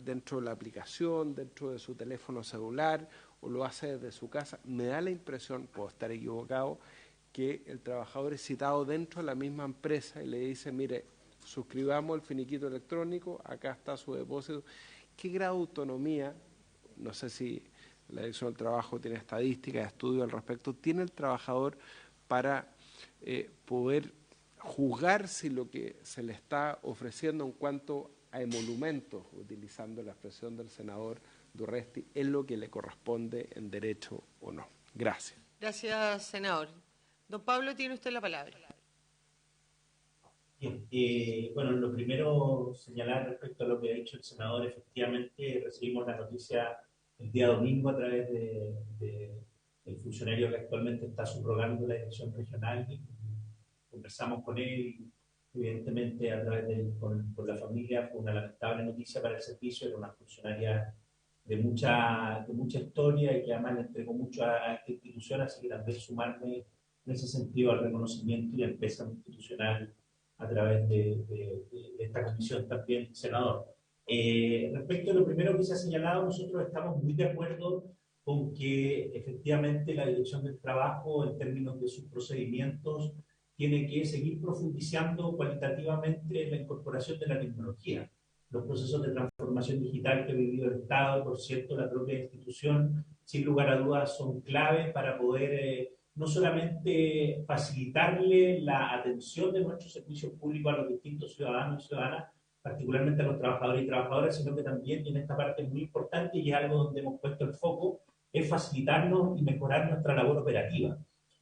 dentro de la aplicación, dentro de su teléfono celular, o lo hace desde su casa. Me da la impresión, puedo estar equivocado, que el trabajador es citado dentro de la misma empresa y le dice, mire, suscribamos el finiquito electrónico, acá está su depósito. ¿Qué grado de autonomía, no sé si la Dirección del Trabajo tiene estadísticas, estudios al respecto, tiene el trabajador para poder juzgar si lo que se le está ofreciendo en cuanto a emolumentos, utilizando la expresión del senador Durresti, es lo que le corresponde en derecho o no. Gracias. Gracias, senador. Don Pablo, tiene usted la palabra. Bien, bueno, lo primero señalar respecto a lo que ha dicho el senador, efectivamente recibimos la noticia el día domingo a través del funcionario que actualmente está subrogando la dirección regional. Conversamos con él, evidentemente a través con la familia. Fue una lamentable noticia para el servicio. Era una funcionaria de mucha historia y que además le entregó mucho a esta institución, así que también sumarme en ese sentido al reconocimiento y al peso institucional a través de esta comisión también, senador. Respecto a lo primero que se ha señalado, nosotros estamos muy de acuerdo con que efectivamente la Dirección del Trabajo, en términos de sus procedimientos, tiene que seguir profundizando cualitativamente la incorporación de la tecnología. Los procesos de transformación digital que ha vivido el Estado, por cierto, la propia institución, sin lugar a dudas, son claves para poder no solamente facilitarle la atención de nuestros servicios públicos a los distintos ciudadanos y ciudadanas, particularmente a los trabajadores y trabajadoras, sino que también, y en esta parte muy importante, y es algo donde hemos puesto el foco, es facilitarnos y mejorar nuestra labor operativa.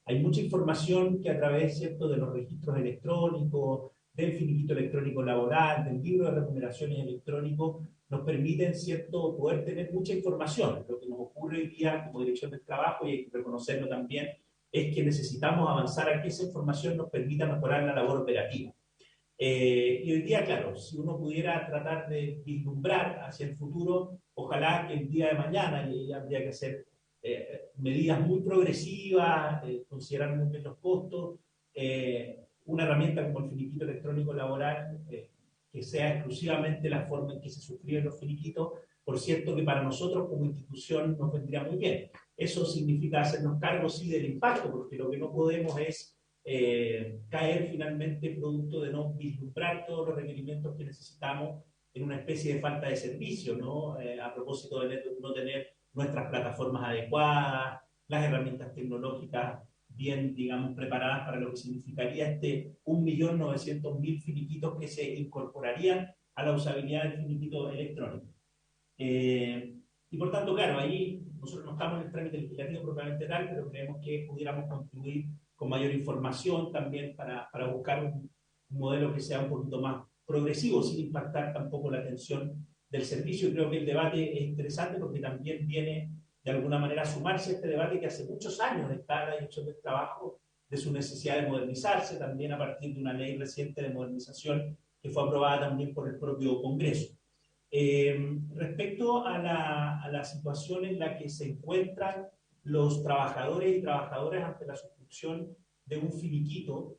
Hay mucha información que a través, ¿cierto?, de los registros electrónicos, del finiquito electrónico laboral, del libro de remuneraciones electrónicos, nos permiten, ¿cierto?, poder tener mucha información. Lo que nos ocurre hoy día como Dirección del Trabajo, y hay que reconocerlo también, es que necesitamos avanzar a que esa información nos permita mejorar la labor operativa. Y hoy día, claro, si uno pudiera tratar de vislumbrar hacia el futuro, ojalá que el día de mañana, y habría que hacer medidas muy progresivas, considerar muy bien los costos, una herramienta como el finiquito electrónico laboral, que sea exclusivamente la forma en que se suscriben los finiquitos, por cierto que para nosotros como institución nos vendría muy bien. Eso significa hacernos cargo, sí, del impacto, porque lo que no podemos es caer finalmente producto de no vislumbrar todos los requerimientos que necesitamos en una especie de falta de servicio, ¿no? A propósito de no tener nuestras plataformas adecuadas, las herramientas tecnológicas bien, digamos, preparadas para lo que significaría 1.900.000 finiquitos que se incorporarían a la usabilidad del finiquito electrónico. Y por tanto, claro, ahí nosotros no estamos en el trámite legislativo propiamente tal, pero creemos que pudiéramos contribuir con mayor información también para buscar un modelo que sea un poquito más progresivo, sin impactar tampoco la atención del servicio. Y creo que el debate es interesante porque también viene de alguna manera a sumarse a este debate que hace muchos años está en la Dirección del Trabajo, de su necesidad de modernizarse, también a partir de una ley reciente de modernización que fue aprobada también por el propio Congreso. Respecto a la situación en la que se encuentran los trabajadores y trabajadoras ante la suscripción de un finiquito,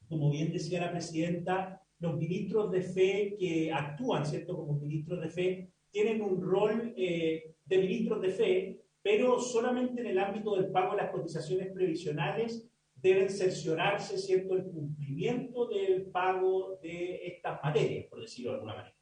como bien decía la presidenta, los ministros de fe que actúan, ¿cierto?, como ministros de fe, tienen un rol de ministros de fe, pero solamente en el ámbito del pago de las cotizaciones previsionales deben cerciorarse, ¿cierto?, el cumplimiento del pago de estas materias, por decirlo de alguna manera.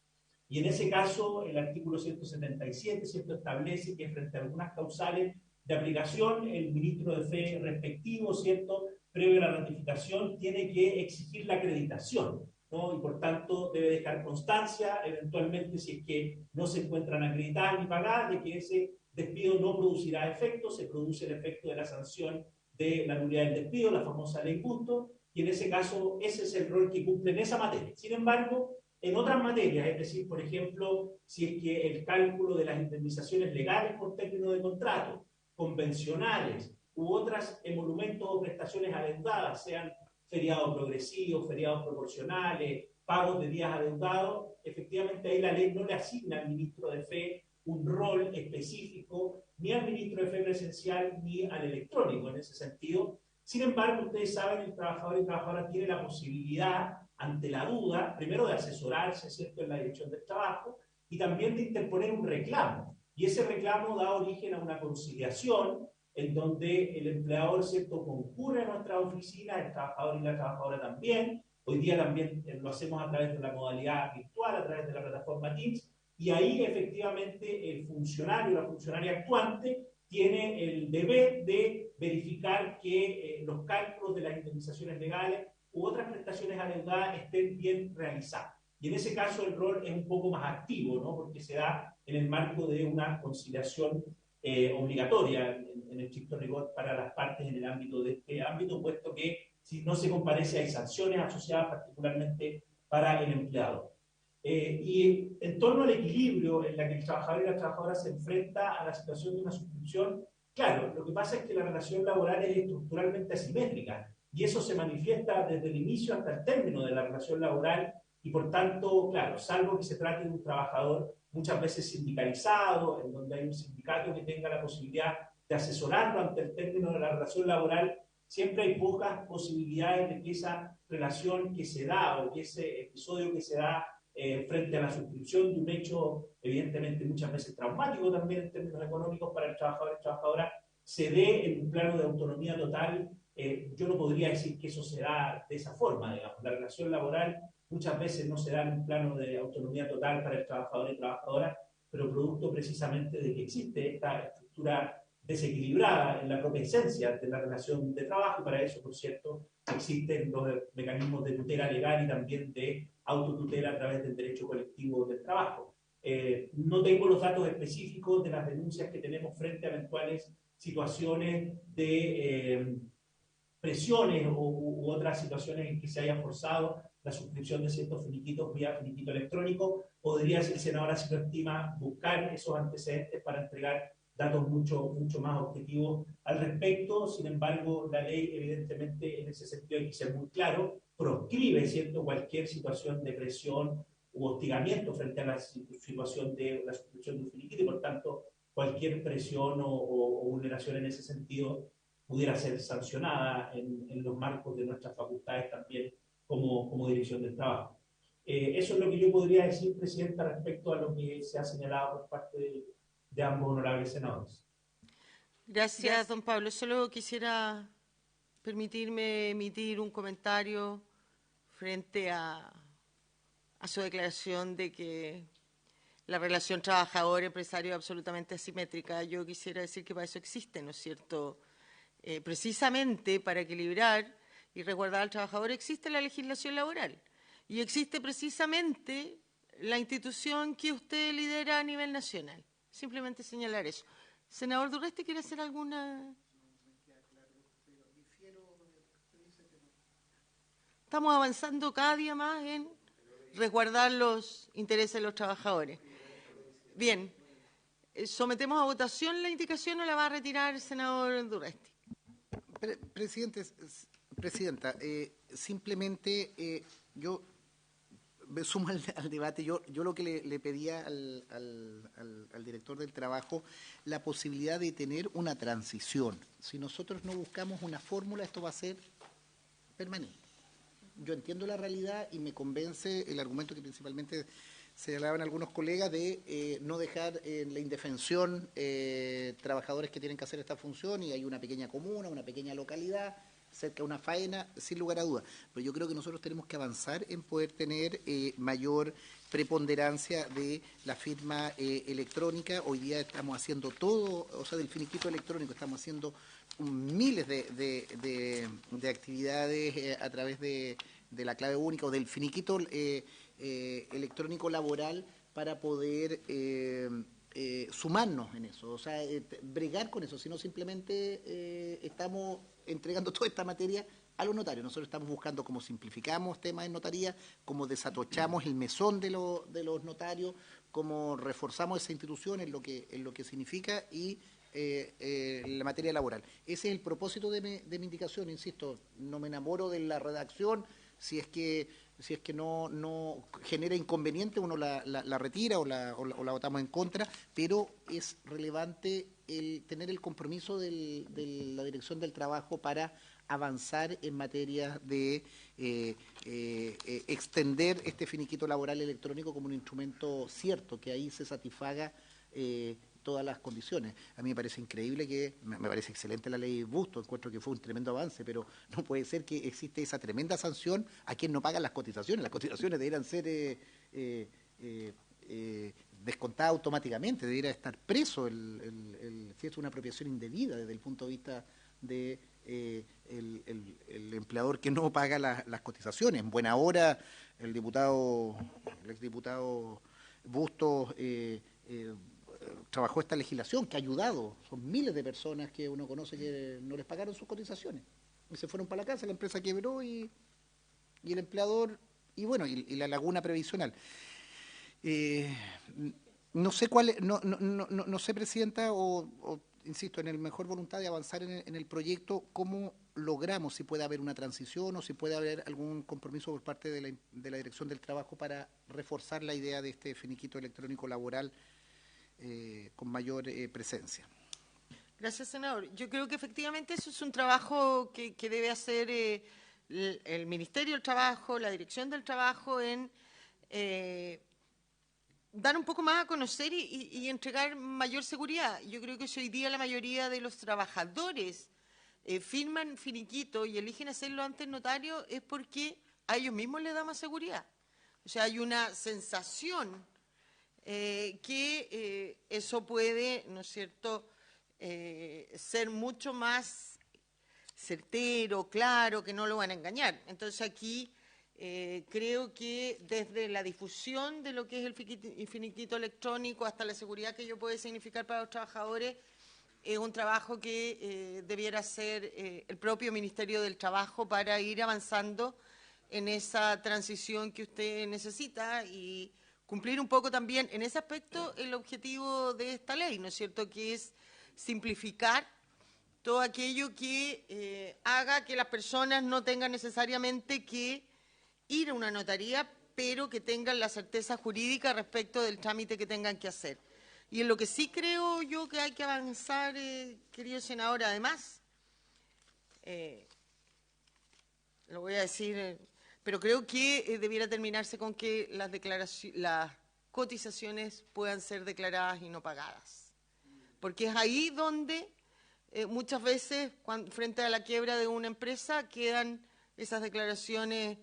Y en ese caso, el artículo 177, ¿cierto?, establece que frente a algunas causales de aplicación, el ministro de fe respectivo, ¿cierto?, previo a la ratificación, tiene que exigir la acreditación, ¿no? Y por tanto debe dejar constancia, eventualmente, si es que no se encuentran acreditadas ni pagadas, de que ese despido no producirá efecto, se produce el efecto de la sanción de la nulidad del despido, la famosa ley punto, y en ese caso ese es el rol que cumple en esa materia. Sin embargo, en otras materias, es decir, por ejemplo, si es que el cálculo de las indemnizaciones legales por término de contrato, convencionales u otras emolumentos o prestaciones adeudadas, sean feriados progresivos, feriados proporcionales, pagos de días adeudados, efectivamente ahí la ley no le asigna al ministro de fe un rol específico, ni al ministro de fe presencial, ni al electrónico en ese sentido. Sin embargo, ustedes saben, el trabajador y trabajadora tiene la posibilidad, ante la duda, primero de asesorarse, ¿cierto?, en la Dirección del Trabajo, y también de interponer un reclamo. Y ese reclamo da origen a una conciliación en donde el empleador, ¿cierto?, concurre a nuestra oficina, el trabajador y la trabajadora también. Hoy día también lo hacemos a través de la modalidad virtual, a través de la plataforma Teams, y ahí efectivamente el funcionario o la funcionaria actuante tiene el deber de verificar que los cálculos de las indemnizaciones legales u otras prestaciones adeudadas estén bien realizadas. Y en ese caso el rol es un poco más activo, ¿no? Porque se da en el marco de una conciliación obligatoria en el estricto rigor para las partes en el ámbito de este ámbito, puesto que si no se comparece hay sanciones asociadas particularmente para el empleado. Y en torno al equilibrio en la que el trabajador y la trabajadora se enfrenta a la situación de una suscripción, claro, lo que pasa es que la relación laboral es estructuralmente asimétrica y eso se manifiesta desde el inicio hasta el término de la relación laboral y por tanto, claro, salvo que se trate de un trabajador muchas veces sindicalizado, en donde hay un sindicato que tenga la posibilidad de asesorarlo ante el término de la relación laboral, siempre hay pocas posibilidades de que esa relación que se da o que ese episodio que se da frente a la suscripción de un hecho evidentemente muchas veces traumático también en términos económicos para el trabajador y trabajadora, se dé en un plano de autonomía total. Yo no podría decir que eso se da de esa forma, digamos. La relación laboral muchas veces no se da en un plano de autonomía total para el trabajador y trabajadora, pero producto precisamente de que existe esta estructura desequilibrada en la propia esencia de la relación de trabajo, y para eso, por cierto, existen los mecanismos de tutela legal y también de autotutela a través del derecho colectivo del trabajo. No tengo los datos específicos de las denuncias que tenemos frente a eventuales situaciones de presiones u otras situaciones en que se haya forzado la suscripción de ciertos finiquitos vía finiquito electrónico. Podría, si el senador así lo estima, buscar esos antecedentes para entregar datos mucho más objetivos al respecto. Sin embargo, la ley, evidentemente, en ese sentido hay que ser muy claro, proscribe, ¿cierto?, cualquier situación de presión u hostigamiento frente a la situación de la suscripción de un finiquito y, por tanto, cualquier presión o vulneración en ese sentido pudiera ser sancionada en los marcos de nuestras facultades también como dirección del trabajo. Eso es lo que yo podría decir, Presidenta, respecto a lo que se ha señalado por parte de ambos honorables senadores. Gracias, don Pablo. Solo quisiera permitirme emitir un comentario frente a su declaración de que la relación trabajador-empresario es absolutamente asimétrica. Yo quisiera decir que para eso existe, ¿no es cierto? Precisamente para equilibrar y resguardar al trabajador existe la legislación laboral y existe precisamente la institución que usted lidera a nivel nacional. Simplemente señalar eso. Senador Durresti, ¿quiere hacer alguna? Estamos avanzando cada día más en resguardar los intereses de los trabajadores. Bien, ¿sometemos a votación la indicación o la va a retirar el senador Durresti? Presidenta, simplemente yo me sumo al debate. Yo lo que le pedía al director del trabajo, la posibilidad de tener una transición. Si nosotros no buscamos una fórmula, esto va a ser permanente. Yo entiendo la realidad y me convence el argumento que principalmente señalaban algunos colegas de no dejar en la indefensión trabajadores que tienen que hacer esta función y hay una pequeña comuna, una pequeña localidad, cerca de una faena, sin lugar a dudas. Pero yo creo que nosotros tenemos que avanzar en poder tener mayor preponderancia de la firma electrónica. Hoy día estamos haciendo todo, o sea, del finiquito electrónico, estamos haciendo miles de actividades a través de la clave única o del finiquito electrónico laboral para poder sumarnos en eso, o sea, bregar con eso, sino simplemente estamos entregando toda esta materia a los notarios. Nosotros estamos buscando cómo simplificamos temas en notaría, cómo desatochamos el mesón de los notarios, cómo reforzamos esa institución en lo que significa y la materia laboral. Ese es el propósito de mi indicación, insisto, no me enamoro de la redacción. Si es que no genera inconveniente, uno la retira o la votamos en contra, pero es relevante tener el compromiso de la Dirección del Trabajo para avanzar en materia de extender este finiquito laboral electrónico como un instrumento cierto, que ahí se satisfaga todas las condiciones. A mí me parece increíble me parece excelente la ley Busto, encuentro que fue un tremendo avance, pero no puede ser que existe esa tremenda sanción a quien no paga las cotizaciones. Las cotizaciones deberían ser descontada automáticamente, debiera estar preso si es una apropiación indebida desde el punto de vista de el empleador que no paga las cotizaciones. En buena hora el exdiputado Bustos trabajó esta legislación que ha ayudado. Son miles de personas que uno conoce que no les pagaron sus cotizaciones y se fueron para la casa, la empresa quebró y el empleador, y bueno, y la laguna previsional. No sé no sé, Presidenta, o insisto, en el mejor voluntad de avanzar en el proyecto, cómo logramos, si puede haber una transición o si puede haber algún compromiso por parte de la Dirección del Trabajo para reforzar la idea de este finiquito electrónico laboral con mayor presencia. Gracias, senador. Yo creo que efectivamente eso es un trabajo que debe hacer el Ministerio del Trabajo, la Dirección del Trabajo, en dar un poco más a conocer y entregar mayor seguridad. Yo creo que si hoy día la mayoría de los trabajadores firman finiquito y eligen hacerlo ante el notario, es porque a ellos mismos les da más seguridad. O sea, hay una sensación que eso puede, ¿no es cierto?, ser mucho más certero, claro, que no lo van a engañar. Entonces aquí creo que desde la difusión de lo que es el finiquito electrónico hasta la seguridad que ello puede significar para los trabajadores, es un trabajo que debiera hacer el propio Ministerio del Trabajo para ir avanzando en esa transición que usted necesita y cumplir un poco también en ese aspecto el objetivo de esta ley, ¿no es cierto?, que es simplificar todo aquello que haga que las personas no tengan necesariamente que ir a una notaría, pero que tengan la certeza jurídica respecto del trámite que tengan que hacer. Y en lo que sí creo yo que hay que avanzar, querido senador, además, lo voy a decir, pero creo que debiera terminarse con que las cotizaciones puedan ser declaradas y no pagadas. Porque es ahí donde muchas veces, frente a la quiebra de una empresa, quedan esas declaraciones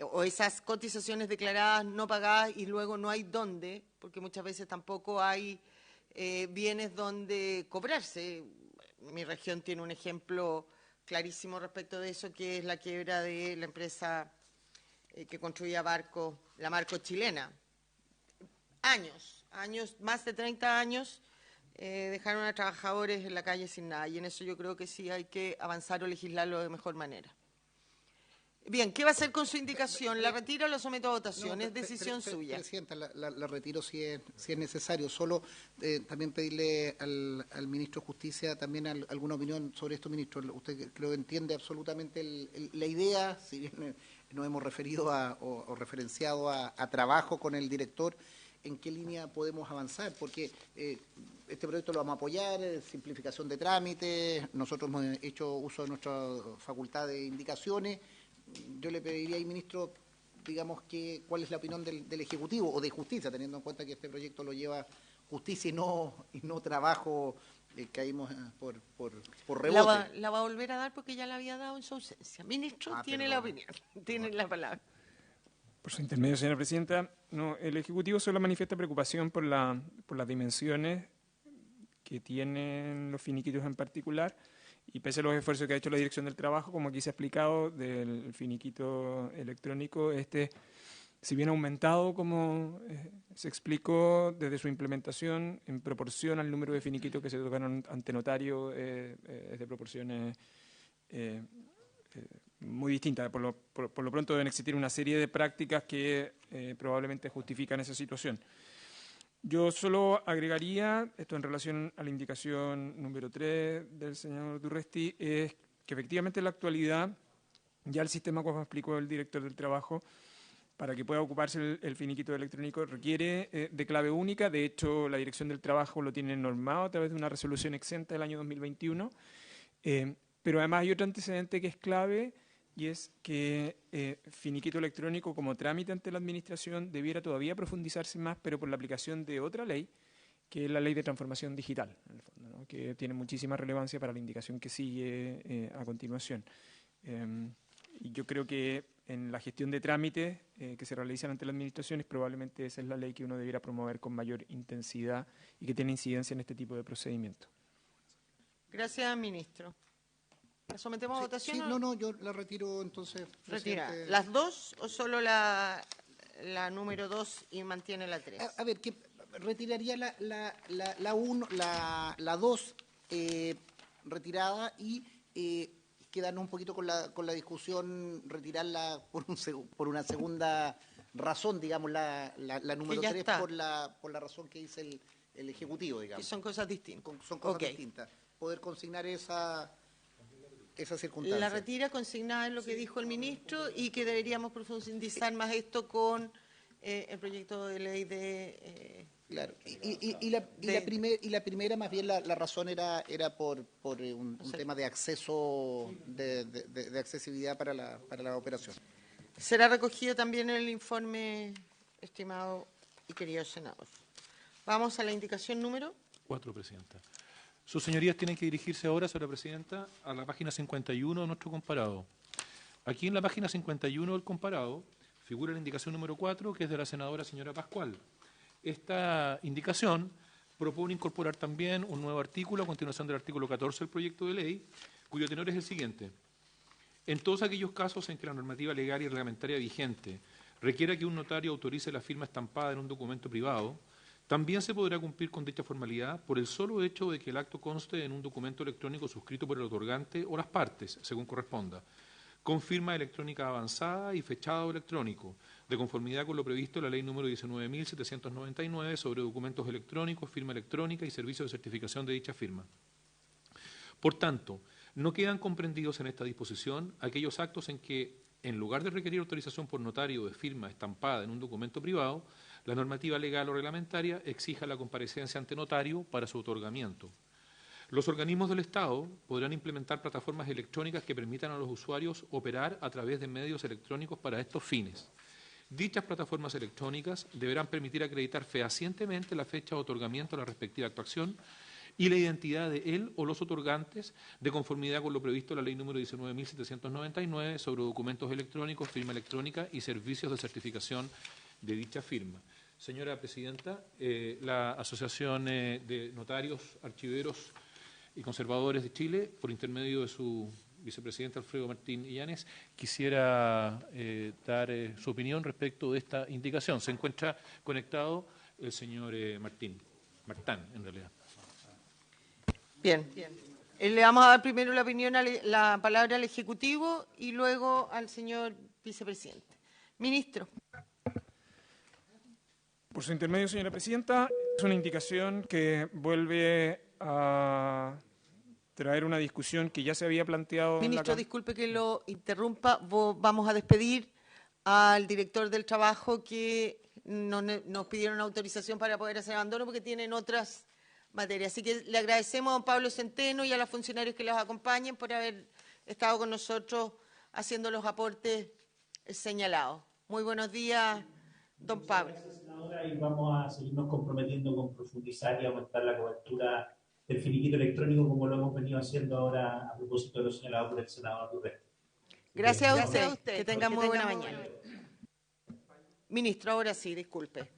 o esas cotizaciones declaradas no pagadas y luego no hay dónde, porque muchas veces tampoco hay bienes donde cobrarse. Mi región tiene un ejemplo clarísimo respecto de eso, que es la quiebra de la empresa que construía barcos, la Marco Chilena. Años, más de 30 años, dejaron a trabajadores en la calle sin nada, y en eso yo creo que sí hay que avanzar o legislarlo de mejor manera. Bien, ¿qué va a hacer con su indicación? ¿La retiro o la someto a votación? Es decisión suya. Presidenta, la retiro si es necesario. Solo también pedirle al ministro de Justicia también alguna opinión sobre esto, ministro. Usted creo que entiende absolutamente la idea, si bien nos hemos referido o referenciado a trabajo con el director, ¿en qué línea podemos avanzar? Porque este proyecto lo vamos a apoyar, simplificación de trámites, nosotros hemos hecho uso de nuestra facultad de indicaciones. Yo le pediría al ministro, digamos, cuál es la opinión del Ejecutivo o de Justicia, teniendo en cuenta que este proyecto lo lleva Justicia y no trabajo, caímos por rebote. La va a volver a dar porque ya la había dado en su ausencia. Ministro, tiene la opinión, tiene la palabra. Por su intermedio, señora Presidenta, no, el Ejecutivo solo manifiesta preocupación por las dimensiones que tienen los finiquitos en particular, y pese a los esfuerzos que ha hecho la Dirección del Trabajo, como aquí se ha explicado, del finiquito electrónico, si bien ha aumentado, como se explicó, desde su implementación, en proporción al número de finiquitos que se tocaron ante notario, es de proporciones muy distintas. Por lo pronto deben existir una serie de prácticas que probablemente justifican esa situación. Yo solo agregaría, esto en relación a la indicación número 3 del señor Durresti, es que efectivamente en la actualidad ya el sistema, como explicó el director del Trabajo, para que pueda ocuparse el finiquito electrónico requiere de clave única. De hecho, la Dirección del Trabajo lo tiene normado a través de una resolución exenta del año 2021. Pero además hay otro antecedente que es clave, y es que finiquito electrónico como trámite ante la Administración debiera todavía profundizarse más, pero por la aplicación de otra ley, que es la Ley de Transformación Digital, en el fondo, ¿no?, que tiene muchísima relevancia para la indicación que sigue a continuación. Y yo creo que en la gestión de trámites que se realizan ante las administraciones, probablemente esa es la ley que uno debiera promover con mayor intensidad y que tiene incidencia en este tipo de procedimientos. Gracias, ministro. ¿La sometemos a votación? Sí, no, yo la retiro entonces. Retira. ¿Las dos o solo la número 2 y mantiene la 3? A ver, que retiraría la 2 retirada y quedarnos un poquito con la discusión, retirarla por una segunda razón, digamos, la número 3 por la razón que dice el Ejecutivo, digamos. Y son cosas distintas. Son cosas distintas. Poder consignar esa circunstancia. La retira consignada en lo que dijo el ministro y que deberíamos profundizar más esto con el proyecto de ley de... Claro, y la primera, más bien, la razón era por un tema de acceso, de accesibilidad para la operación. Será recogido también en el informe, estimado y querido senador. Vamos a la indicación número 4, Presidenta. Sus señorías tienen que dirigirse ahora, señora Presidenta, a la página 51 de nuestro comparado. Aquí en la página 51 del comparado figura la indicación número 4, que es de la senadora señora Pascual. Esta indicación propone incorporar también un nuevo artículo a continuación del artículo 14 del proyecto de ley, cuyo tenor es el siguiente. En todos aquellos casos en que la normativa legal y reglamentaria vigente requiera que un notario autorice la firma estampada en un documento privado, también se podrá cumplir con dicha formalidad por el solo hecho de que el acto conste en un documento electrónico suscrito por el otorgante o las partes, según corresponda, con firma electrónica avanzada y fechado electrónico, de conformidad con lo previsto en la Ley número 19.799 sobre documentos electrónicos, firma electrónica y servicio de certificación de dicha firma. Por tanto, no quedan comprendidos en esta disposición aquellos actos en que, en lugar de requerir autorización por notario de firma estampada en un documento privado, la normativa legal o reglamentaria exija la comparecencia ante notario para su otorgamiento. Los organismos del Estado podrán implementar plataformas electrónicas que permitan a los usuarios operar a través de medios electrónicos para estos fines. Dichas plataformas electrónicas deberán permitir acreditar fehacientemente la fecha de otorgamiento a la respectiva actuación y la identidad de él o los otorgantes de conformidad con lo previsto en la Ley número 19.799 sobre documentos electrónicos, firma electrónica y servicios de certificación de dicha firma. Señora Presidenta, la Asociación de Notarios, Archiveros y Conservadores de Chile, por intermedio de su vicepresidente Alfredo Martín Illanes, quisiera dar su opinión respecto de esta indicación. Se encuentra conectado el señor Martán, en realidad. Bien. Le vamos a dar primero la opinión, la palabra al Ejecutivo y luego al señor vicepresidente. Ministro. Por su intermedio, señora Presidenta, es una indicación que vuelve a traer una discusión que ya se había planteado. Ministro, disculpe que lo interrumpa. Vamos a despedir al director del trabajo que nos pidieron autorización para poder hacer abandono porque tienen otras materias. Así que le agradecemos a don Pablo Centeno y a los funcionarios que los acompañen por haber estado con nosotros haciendo los aportes señalados. Muy buenos días, don Pablo. Gracias, senadora, y vamos a seguirnos comprometiendo con profundizar y aumentar la cobertura del finiquito electrónico como lo hemos venido haciendo ahora a propósito de lo señalado por el senador Durresti. Gracias a usted. Que tenga muy buena mañana. Ministro, ahora sí, disculpe.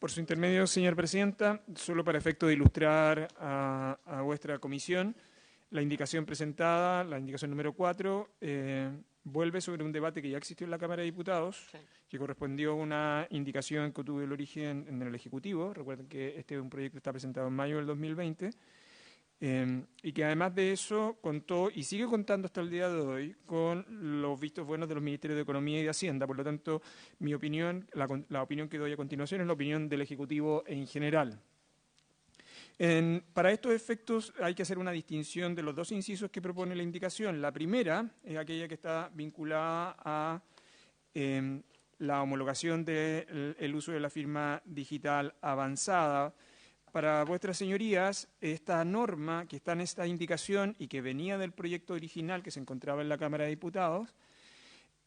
Por su intermedio, señora Presidenta, solo para efecto de ilustrar a vuestra comisión, la indicación presentada, la indicación número 4, vuelve sobre un debate que ya existió en la Cámara de Diputados, sí, que correspondió a una indicación que tuvo el origen en el Ejecutivo. Recuerden que este es un proyecto que está presentado en mayo del 2020 y que además de eso contó y sigue contando hasta el día de hoy con los vistos buenos de los Ministerios de Economía y de Hacienda. Por lo tanto, mi opinión, la opinión que doy a continuación es la opinión del Ejecutivo en general. Para estos efectos hay que hacer una distinción de los dos incisos que propone la indicación. La primera es aquella que está vinculada a la homologación del uso de la firma digital avanzada. Para vuestras señorías, esta norma que está en esta indicación y que venía del proyecto original que se encontraba en la Cámara de Diputados,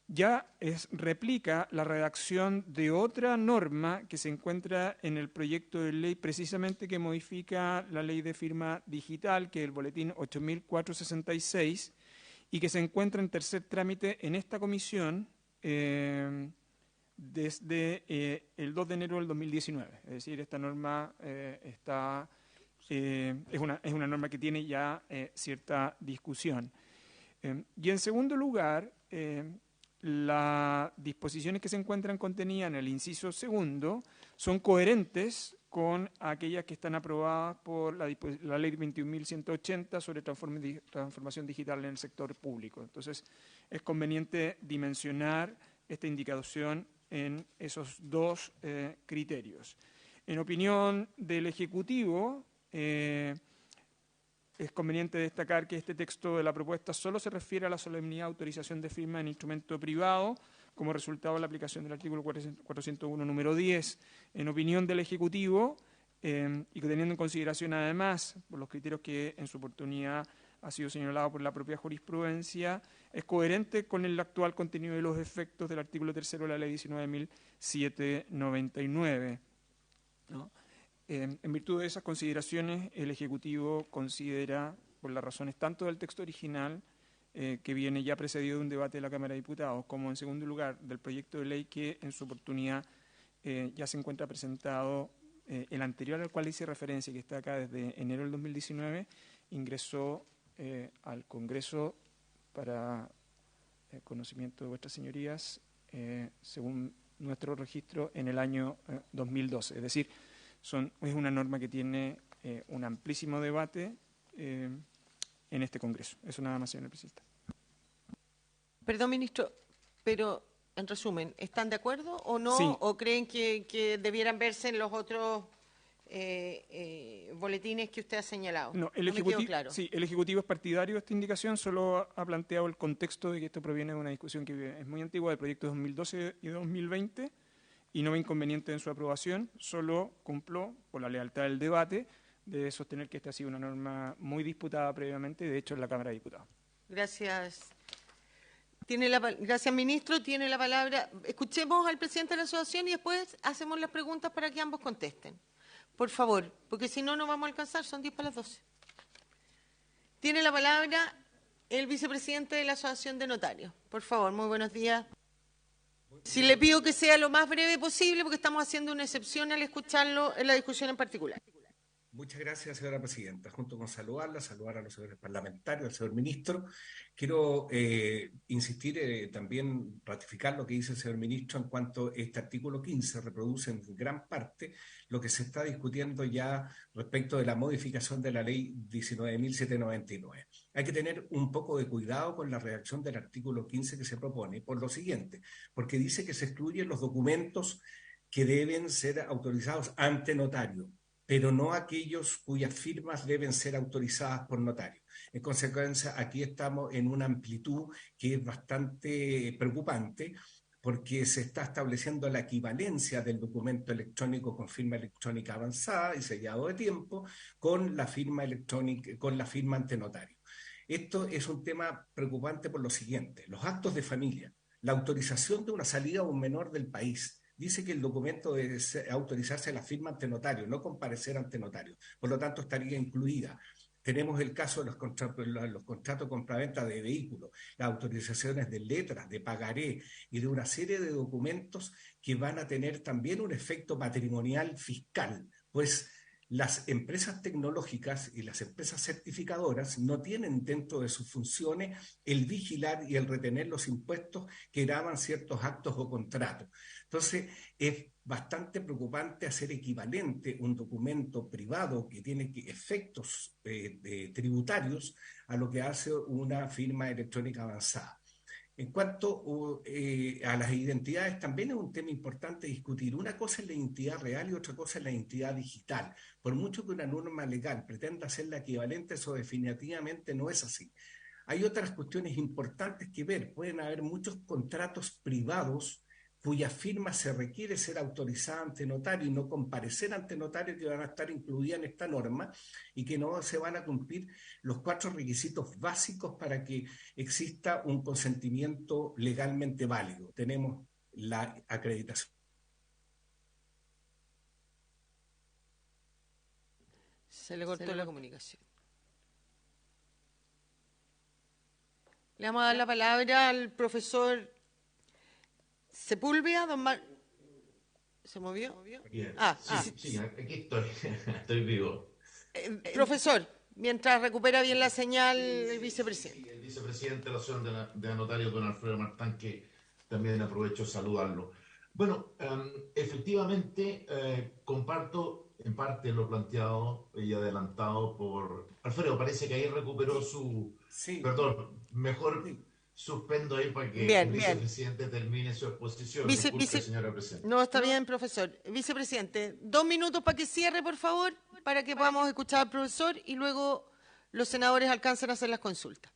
ya replica la redacción de otra norma que se encuentra en el proyecto de ley precisamente que modifica la ley de firma digital, que es el boletín 8.466, y que se encuentra en tercer trámite en esta comisión desde el 2 de enero del 2019. Es decir, esta norma es una norma que tiene ya cierta discusión. Y en segundo lugar, las disposiciones que se encuentran contenidas en el inciso segundo son coherentes con aquellas que están aprobadas por la Ley 21.180 sobre transformación digital en el sector público. Entonces, es conveniente dimensionar esta indicación en esos dos criterios. En opinión del Ejecutivo, es conveniente destacar que este texto de la propuesta solo se refiere a la solemnidad de autorización de firma en instrumento privado como resultado de la aplicación del artículo 401, número 10. En opinión del Ejecutivo, y teniendo en consideración además por los criterios que en su oportunidad ha sido señalado por la propia jurisprudencia, es coherente con el actual contenido de los efectos del artículo 3 de la Ley 19.799, ¿no? En virtud de esas consideraciones, el Ejecutivo considera, por las razones tanto del texto original, que viene ya precedido de un debate de la Cámara de Diputados, como en segundo lugar del proyecto de ley que en su oportunidad ya se encuentra presentado, el anterior al cual hice referencia, que está acá desde enero del 2019, ingresó al Congreso para conocimiento de vuestras señorías, según nuestro registro, en el año 2012. Es decir, es una norma que tiene un amplísimo debate en este Congreso. Eso nada más, señora presidenta. Perdón, ministro, pero en resumen, ¿están de acuerdo o no? Sí. ¿O creen que debieran verse en los otros boletines que usted ha señalado? No, me quedó claro. Sí, el Ejecutivo es partidario de esta indicación, solo ha planteado el contexto de que esto proviene de una discusión que es muy antigua, de proyectos de 2012 y 2020, y no ve inconveniente en su aprobación, solo cumplió por la lealtad del debate de sostener que esta ha sido una norma muy disputada previamente, de hecho en la Cámara de Diputados. Gracias. Gracias, ministro. Tiene la palabra. Escuchemos al presidente de la asociación y después hacemos las preguntas para que ambos contesten. Por favor, porque si no, no vamos a alcanzar, son 10 para las 12. Tiene la palabra el vicepresidente de la Asociación de Notarios. Por favor, muy buenos días. Si le pido que sea lo más breve posible, porque estamos haciendo una excepción al escucharlo en la discusión en particular. Muchas gracias, señora presidenta. Junto con saludar a los señores parlamentarios, al señor ministro, quiero insistir, también ratificar lo que dice el señor ministro en cuanto a este artículo 15 reproduce en gran parte lo que se está discutiendo ya respecto de la modificación de la ley 19.799. Hay que tener un poco de cuidado con la redacción del artículo 15 que se propone, por lo siguiente, porque dice que se excluyen los documentos que deben ser autorizados ante notario, pero no aquellos cuyas firmas deben ser autorizadas por notario. En consecuencia, aquí estamos en una amplitud que es bastante preocupante, porque se está estableciendo la equivalencia del documento electrónico con firma electrónica avanzada y sellado de tiempo con la firma electrónica, con la firma ante notario. Esto es un tema preocupante por lo siguiente: los actos de familia, la autorización de una salida a un menor del país. Dice que el documento debe autorizarse la firma ante notario, no comparecer ante notario. Por lo tanto, estaría incluida. Tenemos el caso de los contratos compraventa de vehículos, las autorizaciones de letras, de pagaré y de una serie de documentos que van a tener también un efecto patrimonial fiscal, pues las empresas tecnológicas y las empresas certificadoras no tienen dentro de sus funciones el vigilar y el retener los impuestos que gravan ciertos actos o contratos. Entonces, es bastante preocupante hacer equivalente un documento privado que tiene efectos tributarios a lo que hace una firma electrónica avanzada. En cuanto a las identidades, también es un tema importante discutir. Una cosa es la identidad real y otra cosa es la identidad digital. Por mucho que una norma legal pretenda hacerla equivalente, eso definitivamente no es así. Hay otras cuestiones importantes que ver. Pueden haber muchos contratos privados cuya firma se requiere ser autorizada ante notario y no comparecer ante notario, que van a estar incluidas en esta norma y que no se van a cumplir los 4 requisitos básicos para que exista un consentimiento legalmente válido. Tenemos la acreditación. Se le cortó la comunicación. Le vamos a dar la palabra al profesor Sepúlveda. ¿Se movió? Bien. Sí, sí, aquí estoy. Estoy vivo. Profesor, mientras recupera bien la señal el vicepresidente. Sí, el vicepresidente de la Asociación de Notarios, don Alfredo Martán, que también aprovecho de saludarlo. Bueno, efectivamente, comparto en parte lo planteado y adelantado por Alfredo. Parece que ahí recuperó su... Sí. Perdón, mejor suspendo ahí para que el vicepresidente termine su exposición. Disculpe, señora presidenta. No, está bien, profesor. Vicepresidente, 2 minutos para que cierre, por favor, para que podamos escuchar al profesor y luego los senadores alcancen a hacer las consultas.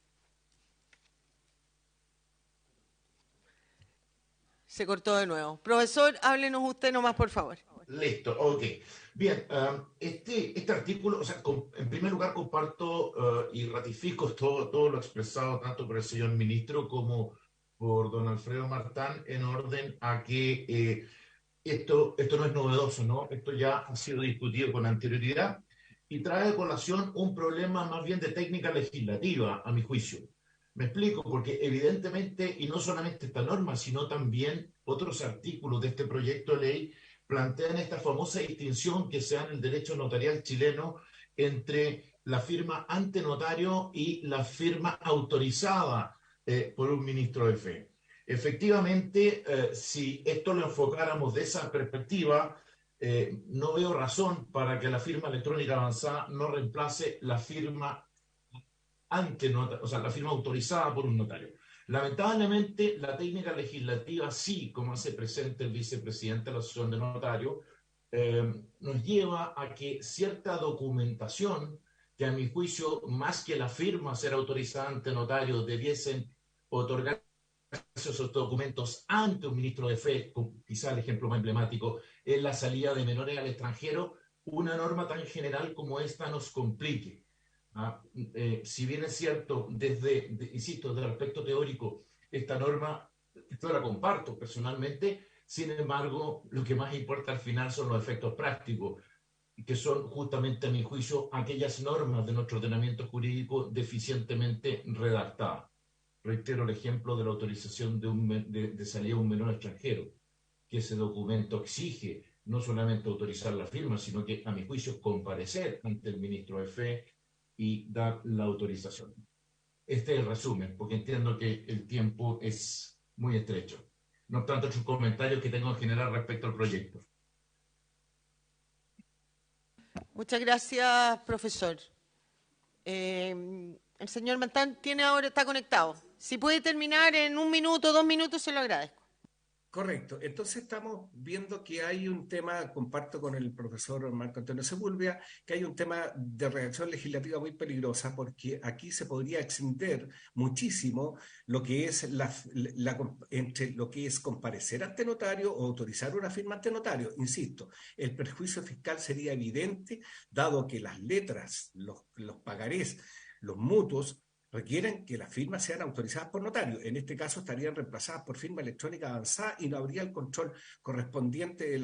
Se cortó de nuevo. Profesor, háblenos usted nomás, por favor. Listo, ok. Bien, este artículo, o sea, en primer lugar comparto y ratifico todo lo expresado tanto por el señor ministro como por don Alfredo Martán en orden a que esto no es novedoso, ¿no? Esto ya ha sido discutido con anterioridad y trae a colación un problema más bien de técnica legislativa, a mi juicio. Me explico, porque evidentemente, y no solamente esta norma, sino también otros artículos de este proyecto de ley plantean esta famosa distinción que se da en el derecho notarial chileno entre la firma ante notario y la firma autorizada por un ministro de fe. Efectivamente, si esto lo enfocáramos de esa perspectiva, no veo razón para que la firma electrónica avanzada no reemplace la firma o sea, la firma autorizada por un notario. Lamentablemente, la técnica legislativa, sí, como hace presente el vicepresidente de la Asociación de Notarios, nos lleva a que cierta documentación, que a mi juicio, más que la firma ser autorizada ante notario, debiesen otorgar esos documentos ante un ministro de fe, quizá el ejemplo más emblemático es la salida de menores al extranjero, una norma tan general como esta nos complique. Si bien es cierto, insisto, desde el aspecto teórico, esta norma, esto la comparto personalmente, sin embargo, lo que más importa al final son los efectos prácticos, que son justamente, a mi juicio, aquellas normas de nuestro ordenamiento jurídico deficientemente redactadas. Reitero el ejemplo de la autorización de salida de un menor extranjero, que ese documento exige no solamente autorizar la firma, sino que, a mi juicio, comparecer ante el ministro de fe y dar la autorización. Este es el resumen, porque entiendo que el tiempo es muy estrecho. No obstante, otros comentarios que tengo que generar respecto al proyecto. Muchas gracias, profesor. El señor Martán está conectado. Si puede terminar en 1 minuto, 2 minutos, se lo agradezco. Correcto. Entonces estamos viendo que hay un tema, comparto con el profesor Marco Antonio Sepúlveda, que hay un tema de redacción legislativa muy peligrosa, porque aquí se podría extender muchísimo lo que es entre lo que es comparecer ante notario o autorizar una firma ante notario. Insisto, el perjuicio fiscal sería evidente, dado que las letras, los pagarés, los mutuos, requieren que las firmas sean autorizadas por notario. En este caso estarían reemplazadas por firma electrónica avanzada y no habría el control correspondiente de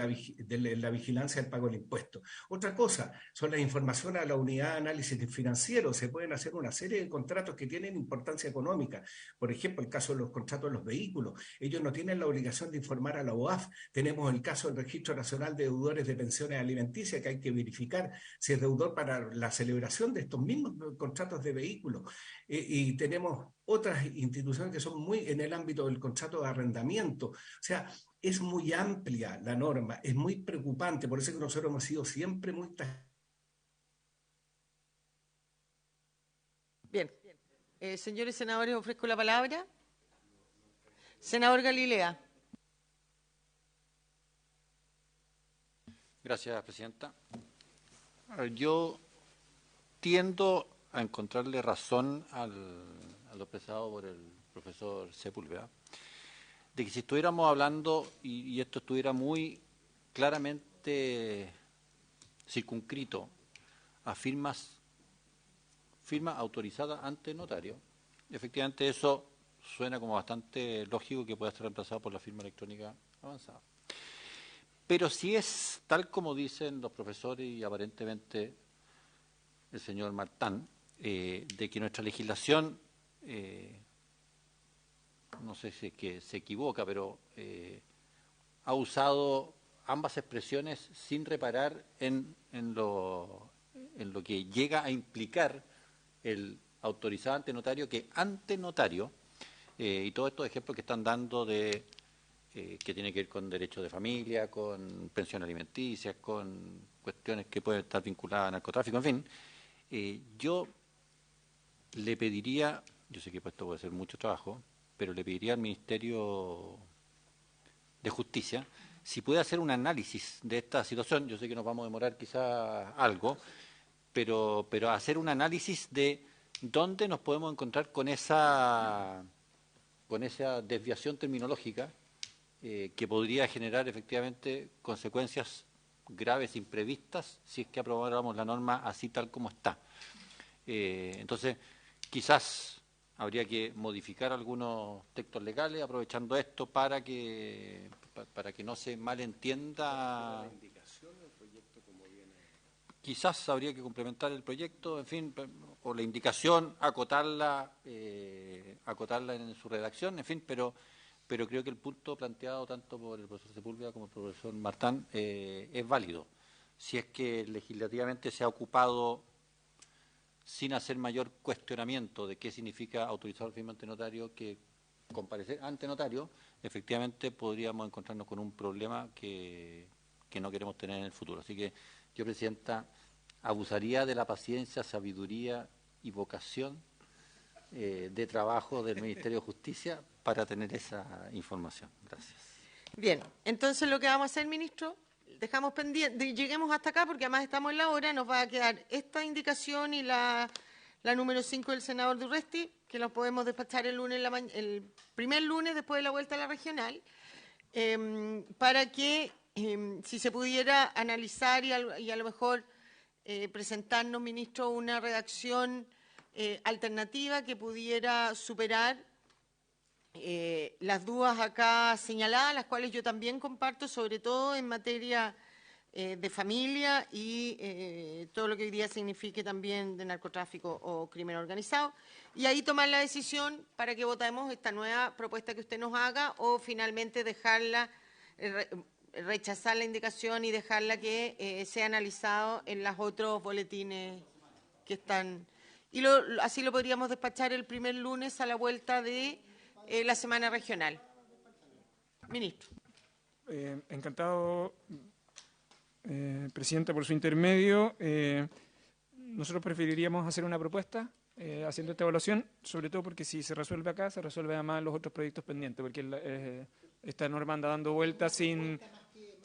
la vigilancia del pago del impuesto. Otra cosa son las informaciones a la unidad de análisis financiero. Se pueden hacer una serie de contratos que tienen importancia económica. Por ejemplo, el caso de los contratos de los vehículos. Ellos no tienen la obligación de informar a la OAF. Tenemos el caso del Registro Nacional de Deudores de Pensiones Alimenticias, que hay que verificar si es deudor para la celebración de estos mismos contratos de vehículos. Y tenemos otras instituciones que son muy en el ámbito del contrato de arrendamiento. O sea, es muy amplia la norma, es muy preocupante, por eso es que nosotros hemos sido siempre muy... Bien. Señores senadores, ofrezco la palabra. Senador Galilea. Gracias, presidenta. Yo tiendo a encontrarle razón a lo expresado por el profesor Sepúlveda, de que si estuviéramos hablando y esto estuviera muy claramente circunscrito a firma autorizada ante notario, efectivamente eso suena como bastante lógico que pueda ser reemplazado por la firma electrónica avanzada. Pero si es tal como dicen los profesores y aparentemente el señor Martán, de que nuestra legislación no sé si es que se equivoca, pero ha usado ambas expresiones sin reparar en lo que llega a implicar el autorizado ante notario que ante notario, y todos estos ejemplos que están dando de que tiene que ver con derechos de familia, con pensión alimenticia, con cuestiones que pueden estar vinculadas a narcotráfico, en fin, yo le pediría, yo sé que esto puede ser mucho trabajo, pero le pediría al Ministerio de Justicia si puede hacer un análisis de esta situación. Yo sé que nos vamos a demorar quizás algo, pero hacer un análisis de dónde nos podemos encontrar con esa desviación terminológica que podría generar efectivamente consecuencias graves imprevistas si es que aprobáramos la norma así tal como está. Entonces, quizás habría que modificar algunos textos legales aprovechando esto para que no se malentienda. Quizás habría que complementar el proyecto, en fin, o la indicación, acotarla en su redacción, en fin, pero creo que el punto planteado tanto por el profesor Sepúlveda como por el profesor Martán es válido. Si es que legislativamente se ha ocupado sin hacer mayor cuestionamiento de qué significa autorizar firma ante notario que comparecer ante notario, efectivamente podríamos encontrarnos con un problema que no queremos tener en el futuro. Así que yo, Presidenta, abusaría de la paciencia, sabiduría y vocación de trabajo del Ministerio de Justicia para tener esa información. Gracias. Bien, entonces lo que vamos a hacer, ministro, dejamos pendiente, lleguemos hasta acá porque además estamos en la hora, nos va a quedar esta indicación y la número 5 del senador Durresti, que los podemos despachar el primer lunes después de la vuelta a la regional, para que si se pudiera analizar y a lo mejor presentarnos, ministro, una redacción alternativa que pudiera superar las dudas acá señaladas, las cuales yo también comparto, sobre todo en materia de familia y todo lo que hoy día signifique también de narcotráfico o crimen organizado, y ahí tomar la decisión para que votemos esta nueva propuesta que usted nos haga o finalmente dejarla, rechazar la indicación y dejarla que sea analizado en los otros boletines que están. Y así lo podríamos despachar el primer lunes a la vuelta de la semana regional. Ministro. Encantado, Presidenta, por su intermedio. Nosotros preferiríamos hacer una propuesta haciendo esta evaluación, sobre todo porque si se resuelve acá, se resuelve además en los otros proyectos pendientes, porque esta norma anda dando vueltas sin.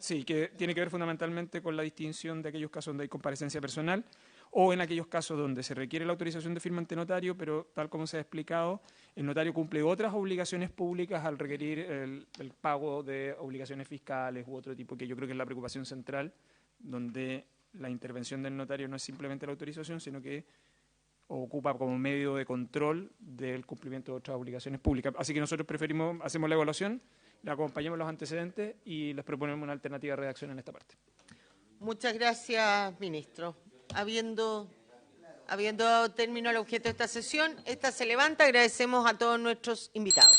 Sí, que tiene que ver fundamentalmente con la distinción de aquellos casos donde hay comparecencia personal o en aquellos casos donde se requiere la autorización de firma ante notario, pero tal como se ha explicado, el notario cumple otras obligaciones públicas al requerir el pago de obligaciones fiscales u otro tipo, que yo creo que es la preocupación central, donde la intervención del notario no es simplemente la autorización, sino que ocupa como medio de control del cumplimiento de otras obligaciones públicas. Así que nosotros hacemos la evaluación, le acompañamos los antecedentes y les proponemos una alternativa de redacción en esta parte. Muchas gracias, ministro. Habiendo dado término al objeto de esta sesión, esta se levanta. Agradecemos a todos nuestros invitados.